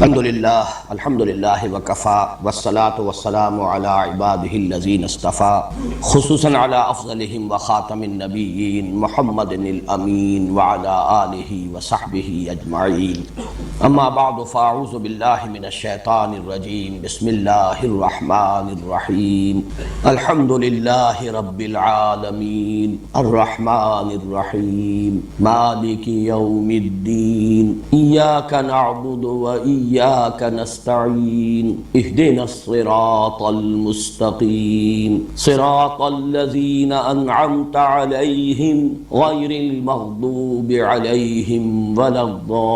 الحمدللہ وکفا والصلاة والسلام علی عبادہ الذین اصطفا خصوصاً علی افضلہم وخاتم النبیین محمد الامین وعلی آلہ وصحبہ اجمعین اما بعد فاعوذ باللہ من الشیطان الرجیم بسم اللہ الرحمن الرحیم الحمدللہ رب العالمین الرحمن الرحیم مالک یوم الدین ایاک نعبد وإياك نستعين اهدنا الصراط المستقيم صراط الذين أنعمت عليهم غير المغضوب عليهم ولا الضالين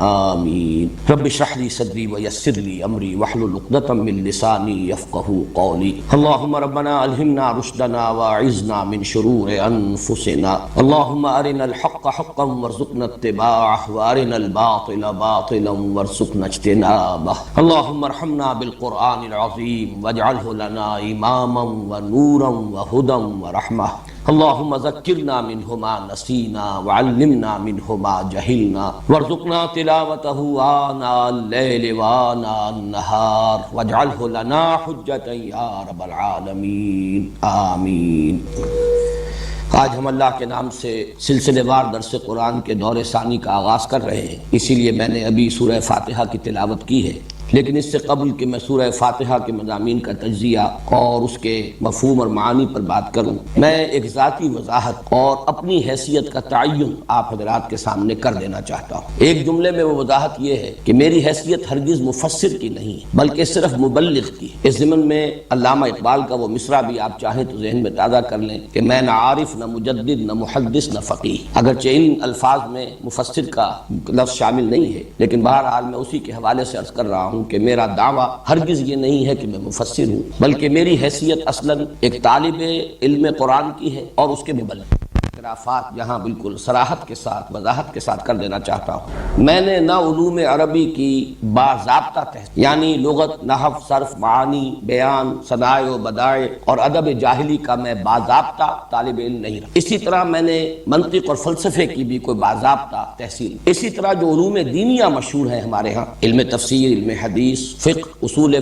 آمين رب اشرح لي صدري ويسر لي أمري واحلل عقدة من لساني يفقهوا قولي اللهم ربنا ألهمنا رشدنا وأعذنا من شرور أنفسنا اللهم أرنا الحق حقا وارزقنا اتباعه وارنا الباطل باطلا وارزقنا اجتنابه اللهم ارحمنا بالقرآن العظيم واجعله لنا إماما ونورا وهدى ورحمة اللهم ذكرنا منه ما نسينا وعلمنا منه ما جهلنا وارزقنا تلاوته آناء الليل وآناء النهار واجعله لنا حجة يا رب العالمين آمين۔ آج ہم اللہ کے نام سے سلسلے وار درس قرآن کے دور ثانی کا آغاز کر رہے ہیں، اسی لیے میں نے ابھی سورہ فاتحہ کی تلاوت کی ہے، لیکن اس سے قبل کہ میں سورہ فاتحہ کے مضامین کا تجزیہ اور اس کے مفہوم اور معانی پر بات کروں، میں ایک ذاتی وضاحت اور اپنی حیثیت کا تعین آپ حضرات کے سامنے کر دینا چاہتا ہوں۔ ایک جملے میں وہ وضاحت یہ ہے کہ میری حیثیت ہرگز مفسر کی نہیں بلکہ صرف مبلغ کی۔ اس ضمن میں علامہ اقبال کا وہ مصرع بھی آپ چاہیں تو ذہن میں تازہ کر لیں کہ میں نہ عارف نہ مجدد نہ محدث نہ فقیہ، اگرچہ ان الفاظ میں مفسر کا لفظ شامل نہیں ہے، لیکن بہرحال میں اسی کے حوالے سے عرض کر رہا ہوں کہ میرا دعویٰ ہرگز یہ نہیں ہے کہ میں مفسر ہوں، بلکہ میری حیثیت اصلاً ایک طالب علم قرآن کی ہے اور اس کے مبلغ۔ اعترافات یہاں بالکل صراحت کے ساتھ وضاحت کے ساتھ کر دینا چاہتا ہوں۔ میں نے نہ علوم عربی کی باضابطہ تحصیل یعنی لغت، نحو، صرف، معانی، بیان، صنائع و بدائع اور ادب جاہلی کا میں باضابطہ طالب علم نہیں رہا۔ اسی طرح میں نے منطق اور فلسفے کی بھی کوئی باضابطہ تحصیل۔ اسی طرح جو علوم دینیہ مشہور ہیں ہمارے ہاں، علم تفسیر، علم حدیث، فقہ، اصول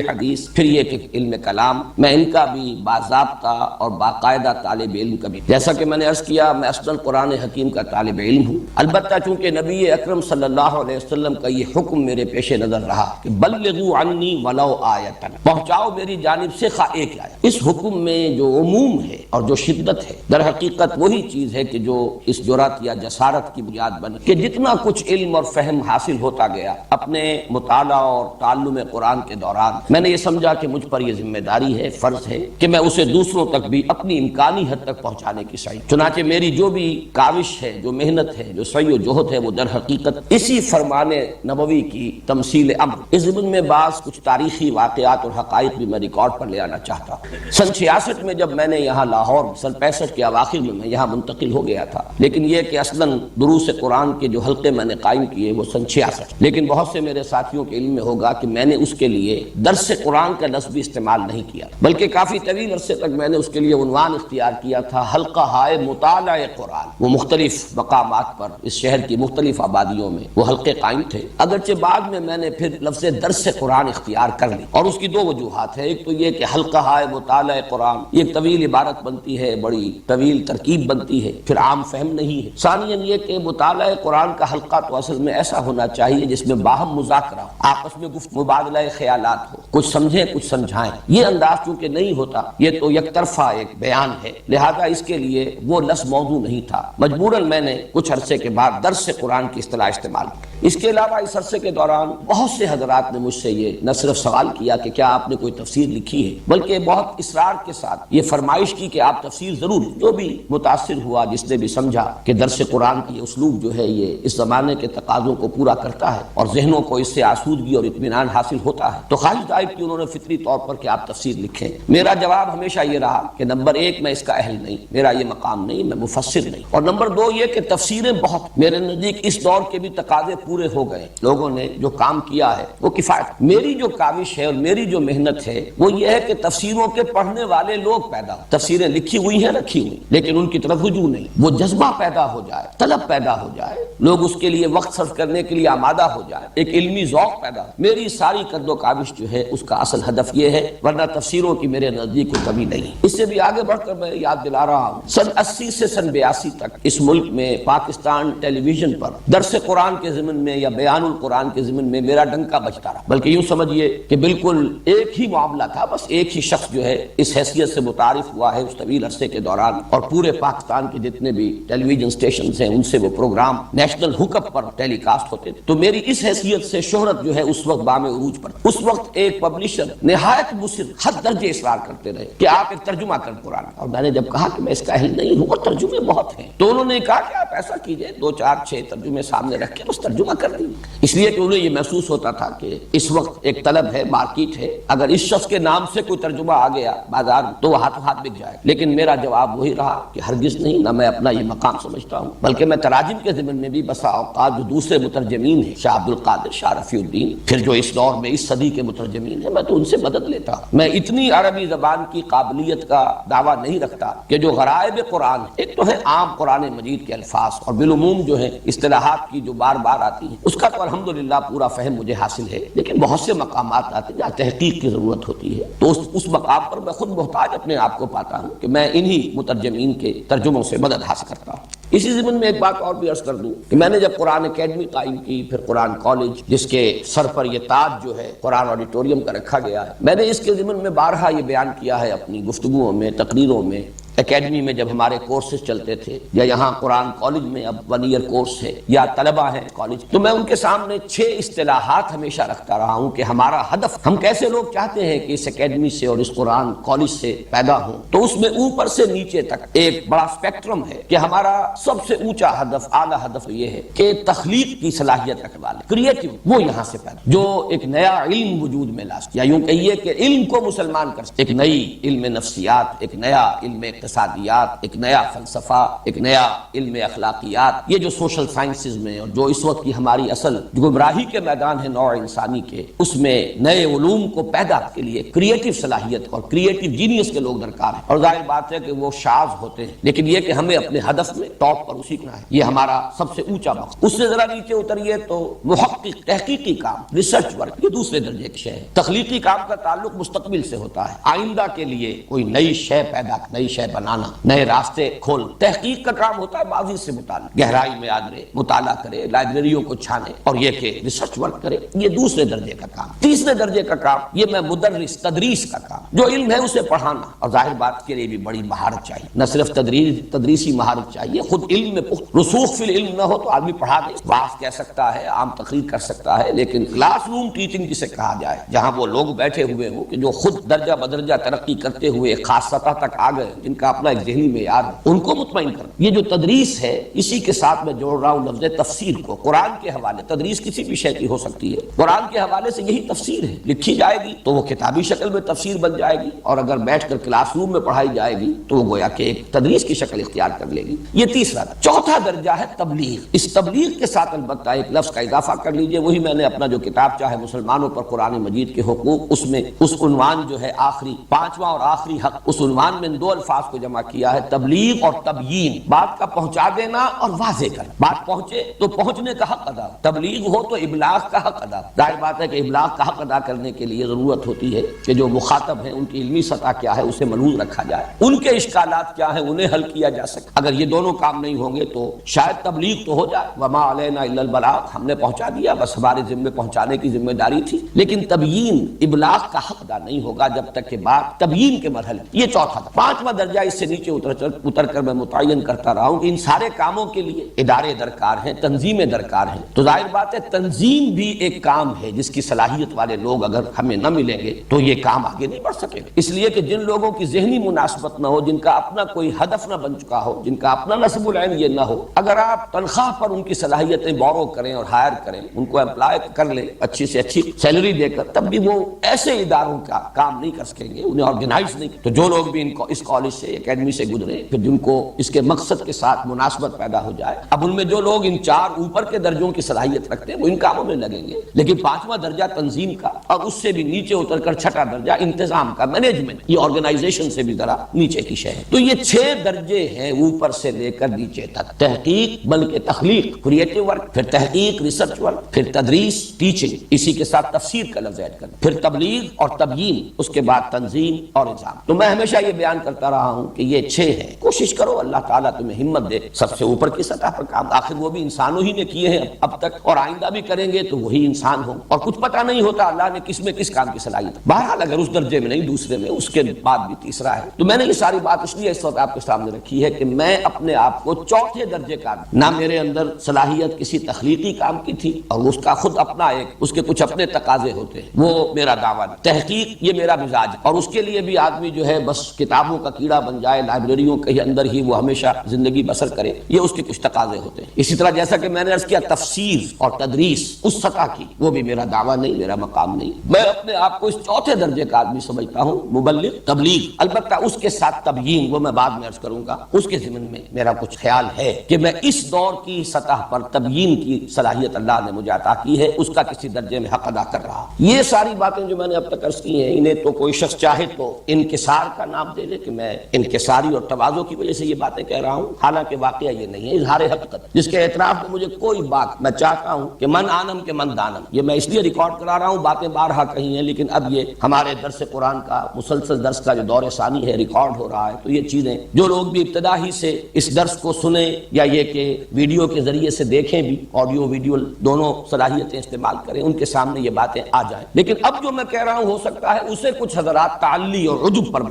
حدیث، پھر یہ کہ علم کلام، میں ان کا بھی باضابطہ اور باقاعدہ طالب علم کا بھی، جیسا کہ میں نے عرض کیا میں اصلاً قرآن حکیم کا طالب علم ہوں۔ البتہ چونکہ نبی اکرم صلی اللہ علیہ وسلم کا یہ حکم میرے پیش نظر رہا کہ بلغوا عنی ولو آیۃ، پہنچاؤ میری جانب سے خواہ ایک آیت۔ اس حکم میں جو عموم ہے اور جو شدت ہے در حقیقت وہی چیز ہے کہ جو اس جرأت یا جسارت کی بنیاد بنے کہ جتنا کچھ علم اور فہم حاصل ہوتا گیا اپنے مطالعہ اور تعلم قرآن کے دوران، میں نے یہ سمجھا کہ مجھ پر یہ ذمہ داری ہے، فرض ہے کہ میں اسے دوسروں تک بھی اپنی امکانی حد تک پہنچانے کی سعی۔ چنانچہ میری جو بھی کاوش ہے، جو محنت ہے، جو سعی و جہد ہے، وہ در حقیقت اسی فرمان نبوی کی تمثیل امر۔ اس ضمن میں بعض کچھ تاریخی واقعات اور حقائق بھی میں ریکارڈ پر لے آنا چاہتا ہوں۔ سن 66 میں جب میں نے یہاں لاہور، سن 65 کے اواخر میں یہاں منتقل ہو گیا تھا، لیکن یہ کہ اصلاً دروس قرآن کے جو حلقے میں نے قائم کیے وہ سن 66، لیکن بہت سے میرے ساتھیوں کے علم میں ہوگا کہ میں نے اس کے لیے درس قرآن کا لفظ بھی استعمال نہیں کیا، بلکہ کافی طویل عرصے تک میں نے اس کے لیے عنوان اختیار کیا تھا حلقہ ہائے مطالعہ قرآن۔ وہ مختلف مقامات پر اس شہر کی مختلف آبادیوں میں وہ حلقے قائم تھے، اگرچہ بعد میں نے پھر لفظ درس قرآن اختیار کر لی، اور اس کی دو وجوہات ہیں۔ ایک تو یہ کہ حلقہ ہائے مطالعہ قرآن یہ ایک طویل عبارت بنتی ہے، بڑی طویل ترکیب بنتی ہے، پھر عام فہم نہیں ہے۔ ثانیاً یہ کہ مطالعہ قرآن کا حلقہ تو اصل میں ایسا ہونا چاہیے جس میں باہم مذاکرہ ہو، آپس میں مبادلہ خیالات ہو، کچھ سمجھیں کچھ سمجھائیں۔ یہ انداز چونکہ نہیں ہوتا، یہ تو یک طرفہ ایک بیان ہے، لہذا اس کے لیے وہ لفظ موضوع نہیں تھا، مجبوراً میں نے کچھ عرصے کے بعد درس قرآن کی اصطلاح استعمال کی۔ اس کے علاوہ اس عرصے کے دوران بہت سے حضرات نے مجھ سے یہ نہ صرف سوال کیا کہ کیا آپ نے کوئی تفسیر لکھی ہے، بلکہ بہت اصرار کے ساتھ یہ فرمائش کی کہ آپ تفسیر ضرور لیں۔ جو بھی متاثر ہوا، جس نے بھی سمجھا کہ درس قرآن کی اسلوب جو ہے یہ اس زمانے کے تقاضوں کو پورا کرتا ہے اور ذہنوں کو اس سے آسودگی اور اطمینان حاصل ہوتا ہے، تو خواہش ظاہر کی انہوں نے فطری طور پر کہ آپ تفسیر لکھیں۔ میرا جواب ہمیشہ یہ رہا کہ نمبر ایک میں اس کا اہل نہیں، میرا یہ مقام امام نہیں، میں مفسر نہیں۔ اور نمبر دو یہ کہ تفسیریں بہت میرے نزدیک اس دور کے بھی تقاضے پورے ہو گئے، لوگوں نے جو کام کیا ہے وہ کفایت۔ میری جو کاوش ہے اور میری جو محنت ہے وہ یہ ہے کہ تفسیروں کے پڑھنے والے لوگ پیدا ہو، تفسیریں لکھی ہوئی ہیں رکھی ہوئی، لیکن ان کی طرف رجوع نہیں، وہ جذبہ پیدا ہو جائے، طلب پیدا ہو جائے، لوگ اس کے لیے وقت صرف کرنے کے لیے آمادہ ہو جائے، ایک علمی ذوق پیدا ہو۔ میری ساری قد و کاوش جو ہے اس کا اصل ہدف یہ ہے، ورنہ تفسیروں کی میرے نزدیک کوئی کمی نہیں۔ اس سے بھی آگے بڑھ کر میں یاد دلا رہا ہوں، سن 80 سے سن 82 تک اس ملک میں پاکستان ٹیلی ویژن پر درس قرآن کے ضمن میں یا بیان القرآن کے ضمن میں میرا ڈنکا بجتا رہا، بلکہ یوں سمجھیے کہ بالکل ایک ہی معاملہ تھا، بس ایک ہی شخص جو ہے اس حیثیت سے متعارف ہوا ہے اس طویل عرصے کے دوران، اور پورے پاکستان کے جتنے بھی ٹیلی ویژن اسٹیشنز ہیں ان سے وہ پروگرام نیشنل ہوک اپ پر ٹیلی کاسٹ ہوتے تھے۔ تو میری اس حیثیت سے شہرت جو ہے اس وقت بام عروج پر، اس وقت ایک پبلشر نہایت مصر حد درجے اصرار کرتے رہے کہ آپ ایک ترجمہ کر قرآن، اور میں نے جب کہا کہ میں اس کا اہل نہیں ہوں اور ترجمے بہت ہیں، تو انہوں نے کہا کہ آپ ایسا کیجئے 2 4 6 ترجمے سامنے رکھ کے بس ترجمہ کر دیجیے، اس لیے کہ انہیں یہ محسوس ہوتا تھا کہ اس وقت ایک طلب ہے، مارکیٹ ہے، اگر اس شخص کے نام سے کوئی ترجمہ آ گیا بازار میں تو وہ ہاتھوں ہاتھ بک جائے۔ لیکن میرا جواب وہی رہا کہ ہرگز نہیں، نہ میں اپنا یہ مقام سمجھتا ہوں، بلکہ میں تراجم کے ضمن میں بھی بسا اوقات جو دوسرے مترجمین ہیں، شاہ عبد القادر، شاہ رفیع الدین، پھر جو اس دور میں اس صدی کے مترجمین ہیں، میں تو ان سے مدد لیتا ہوں۔ میں اتنی عربی زبان کی قابلیت کا دعویٰ نہیں رکھتا کہ جو غرائب قرآن، ایک تو ہے عام قرآن مجید کے الفاظ اور بالعموم جو ہیں اصطلاحات کی جو بار بار آتی ہیں، اس کا تو الحمدللہ پورا فہم مجھے حاصل ہے، لیکن بہت سے مقامات آتے ہیں جہاں تحقیق کی ضرورت ہوتی ہے، تو اس مقام پر میں خود محتاج اپنے آپ کو پاتا ہوں کہ میں انہی مترجمین کے ترجموں سے مدد حاصل کرتا ہوں۔ اسی ضمن میں ایک بات اور بھی عرض کر دوں کہ میں نے جب قرآن اکیڈمی قائم کی، پھر قرآن کالج جس کے سر پر یہ تاج جو ہے قرآن آڈیٹوریم کا رکھا گیا ہے، میں نے اس کے ضمن میں بارہا یہ بیان کیا ہے اپنی گفتگوؤں میں، تقریروں میں، اکیڈمی میں جب ہمارے کورسز چلتے تھے، یا یہاں قرآن کالج میں اب 1 ایئر کورس ہے یا طلبہ ہیں کالج، تو میں ان کے سامنے 6 اصطلاحات ہمیشہ رکھتا رہا ہوں کہ ہمارا ہدف، ہم کیسے لوگ چاہتے ہیں کہ اس اکیڈمی سے اور اس قرآن کالج سے پیدا ہوں، تو اس میں اوپر سے نیچے تک ایک بڑا اسپیکٹرم ہے کہ ہمارا سب سے اونچا ہدف، اعلیٰ ہدف یہ ہے کہ تخلیق کی صلاحیت رکھنے والے کریٹو وہ یہاں سے پیدا، جو ایک نیا علم وجود میں لا سکے، یا یوں کہیے کہ علم کو مسلمان کر سکے، ایک نئی علم نفسیات، ایک نیا علم اقتصادیات، ایک نیا فلسفہ، ایک نیا علم اخلاقیات، یہ جو سوشل سائنسز میں اور جو اس وقت کی ہماری اصل گمراہی کے میدان ہے نوع انسانی کے، اس میں نئے علوم کو پیدا کے لیے کریٹو صلاحیت اور کریٹو جینیس کے لوگ درکار ہیں، اور ظاہر بات ہے کہ وہ شاذ ہوتے ہیں، لیکن یہ کہ ہمیں اپنے ہدف میں ٹاپ پر اسی کو ہے، یہ ہمارا سب سے اونچا مقصد۔ اس سے ذرا نیچے اتریے تو محقق، تحقیقی کام، ریسرچ ورک، یہ دوسرے درجے کی شے ہے۔ تخلیقی کام کا تعلق مستقبل سے ہوتا ہے، آئندہ کے لیے کوئی نئی شے پیدا، نئی شے بنانا، نئے راستے کھول۔ تحقیق کا کام ہوتا ہے ماضی سے متعلق، گہرائی میں آدرے، مطالعہ کرے، لائبریریوں کو چھانے، اور یہ کہ ریسرچ ورک کرے، یہ دوسرے درجے کا کام۔ تیسرے درجے کا کام یہ میں مدرس، تدریس کا کام، جو علم ہے اسے پڑھانا، اور ظاہر بات کے لیے بھی بڑی مہارت چاہیے، نہ صرف تدریسی مہارت چاہیے، خود علم میں رسوخ فی العلم نہ ہو تو آدمی پڑھا نہیں، واعظ کہہ سکتا ہے، عام تقریر کر سکتا ہے، لیکن کلاس روم ٹیچنگ جسے کہا جائے، جہاں وہ لوگ بیٹھے ہوئے ہوں کہ جو خود درجہ بدرجہ ترقی کرتے ہوئے ایک خاص سطح تک آ گئے، جن کا اپنا ایک ذہنی معیار ہے، ان کو مطمئن کرنا، یہ جو تدریس ہے، اسی کے ساتھ میں جوڑ رہا ہوں لفظ تفسیر کو، قرآن کے حوالے۔ تدریس کسی بھی شے کی ہو سکتی ہے، قرآن کے حوالے سے یہی تفسیر ہے، لکھی جائے گی تو وہ کتابی شکل میں تفسیر بن جائے گی، اور اگر بیٹھ کر کلاس روم میں پڑھائی جائے گی تو وہ گویا کہ ایک تدریس کی شکل اختیار کر لے گی۔ یہ تیسرا۔ چوتھا درجہ ہے تبلیغ۔ اس تبلیغ کے ساتھ البتہ ایک لفظ کا اضافہ کر لیجئے، وہی میں نے اپنا جو کتاب چاہے مسلمانوں پر قرآن مجید کے حقوق، اس میں اس عنوان جو ہے آخری، 5واں اور آخری حق، اس عنوان میں 2 الفاظ کو جمع کیا ہے، تبلیغ اور تبیین، بات کا پہنچا دینا اور واضح کرنا، بات پہنچے تو پہنچنے کا حق ادا، تبلیغ ہو تو ابلاغ کا حق ادا۔ ظاہر بات ہے کہ ابلاغ کا حق ادا کرنے کے لیے ضرورت ہوتی ہے کہ جو مخاطب ہیں ان کی علمی سطح کیا ہے اسے ملحوظ رکھا جائے، ان کے اشکالات کیا ہیں انہیں حل کیا جا سکے۔ اگر یہ دونوں کام نہیں ہوں گے تو شاید تبلیغ تو ہو جائے، وما علینا الا البلاغ، ہم نے پہنچا دیا، بس ہمارے ذمے پہنچانے کی ذمہ داری تھی، لیکن تبیین، ابلاغ کا حق ادا نہیں ہوگا جب تک کہ بات تبیین کے مرحلے۔ یہ چوتھا تھا۔ 5واں درجہ اس سے نیچے اتر کر میں متعین کرتا رہا ہوں کہ ان سارے کاموں کے لیے ادارے درکار ہیں، تنظیمیں درکار ہیں، تو ظاہر بات ہے تنظیم بھی ایک کام ہے جس کی صلاحیت والے لوگ اگر ہمیں نہ ملیں گے تو یہ کام آگے نہیں بڑھ سکے گا، اس لیے کہ جن لوگوں کی ذہنی مناسبت نہ ہو، جن کا اپنا کوئی ہدف نہ بن چکا ہو، جن کا اپنا نصب العین یہ نہ ہو، اگر آپ تنخواہ پر ان کی صلاحیتیں بورو کریں اور ہائر کریں، ان کو امپلائی کر لیں اچھی سے اچھی سیلری دے کر، تب بھی وہ ایسے اداروں کا کام نہیں کر سکیں گے، انہیں آرگنائز نہیں۔ تو جو لوگ بھی اس کالج سے اکیڈمی سے گزرے، پھر جن کو اس کے مقصد کے ساتھ مناسبت پیدا ہو جائے، اب ان میں جو لوگ ان 4 اوپر کے درجوں کی صلاحیت رکھتے ہیں وہ ان کاموں میں لگیں گے، لیکن 5واں درجہ تنظیم کا اور اس سے بھی نیچے اتر کر 6واں درجہ انتظام کا، مینجمنٹ، یہ آرگنائزیشن سے بھی ذرا نیچے کی شے ہے۔ تو یہ 6 درجے ہیں اوپر سے لے کر نیچے تک، تحقیق بلکہ تخلیق، کریٹو ورک، پھر تحقیق ریسرچ ورک، پھر تدریس ٹیچنگ، اسی کے ساتھ تفسیر کا لفظ ایڈ کرنا، پھر تبلیغ اور تبیین، اس کے بعد تنظیم اور نظام۔ تو میں ہمیشہ یہ بیان کرتا رہا ہوں کہ یہ 6 ہیں، کوشش کرو اللہ تعالیٰ تمہیں ہمت دے سب سے اوپر کی سطح پر کام، آخر وہ بھی انسانوں ہی نے کیے ہیں اب تک اور آئندہ بھی کریں گے تو وہی انسان ہوں، اور کچھ پتہ نہیں ہوتا اللہ نے کس میں کس کام کی صلاحیت، بہرحال اگر اس درجے میں نہیں دوسرے میں، اس کے بعد بھی تیسرا ہے۔ تو میں نے یہ ساری بات اس لیے اس وقت آپ کے سامنے رکھی ہے کہ میں اپنے آپ کو 4تھے درجے کا، نہ میرے اندر صلاحیت کسی تخلیقی کام کی تھی اور اس کا خود اپنا اس کے کچھ اپنے تقاضے ہوتے ہیں، وہ میرا دعویٰ نہیں، تحقیق یہ میرا مزاج، اور اس کے لیے بھی آدمی جو ہے بس کتابوں کا کیڑا بن جائے، لائبریریوں کے اندر ہی وہ ہمیشہ زندگی بسر کرے، یہ اس کے کچھ تقاضے ہوتے ہیں۔ اسی طرح جیسا کہ میں نے عرض کیا تفسیر اور تدریس اس سطح کی، وہ بھی میرا دعویٰ نہیں، میرا مقام نہیں، میں اپنے آپ کو اس 4تھے درجے کا آدمی سمجھتا ہوں، مبلغ، تبلیغ، البتہ اس کے ساتھ تبیین، وہ میں بعد میں عرض کروں گا، اس کے ضمن میں میرا کچھ خیال ہے کہ میں اس دور کی سطح پر تبیین کی صلاحیت اللہ نے مجھے عطا کی ہے، اس کا کسی درجے میں حق ادا کر رہا ہوں۔ یہ ساری باتیں جو میں نے اب تک عرض کی ہیں، انہیں تو کوئی شخص چاہے تو انکسار کا نام دے دے کہ میں انکساری اور تواضع کی وجہ سے یہ باتیں کہہ رہا ہوں، حالانکہ واقعہ یہ نہیں ہے، اظہار حقیقت، جس کے اعتراف میں مجھے کوئی بات، میں چاہتا ہوں کہ من آنم کے من دانم، یہ میں اس لیے ریکارڈ کرا رہا ہوں، باتیں بارہا کہیں ہیں لیکن اب یہ ہمارے درس قرآن کا مسلسل درس کا جو دور ثانی ہے ریکارڈ ہو رہا ہے، تو یہ چیزیں جو لوگ بھی ابتدا ہی سے اس درس کو سنیں یا یہ کہ ویڈیو کے ذریعے سے دیکھیں بھی، آڈیو ویڈیو دونوں صلاحیتیں استعمال کریں، ان کے سامنے یہ باتیں آ جائیں، لیکن اب جو میں کہہ رہا ہوں ہو سکتا ہے اسے کچھ حضرات تعلی اور عجب پر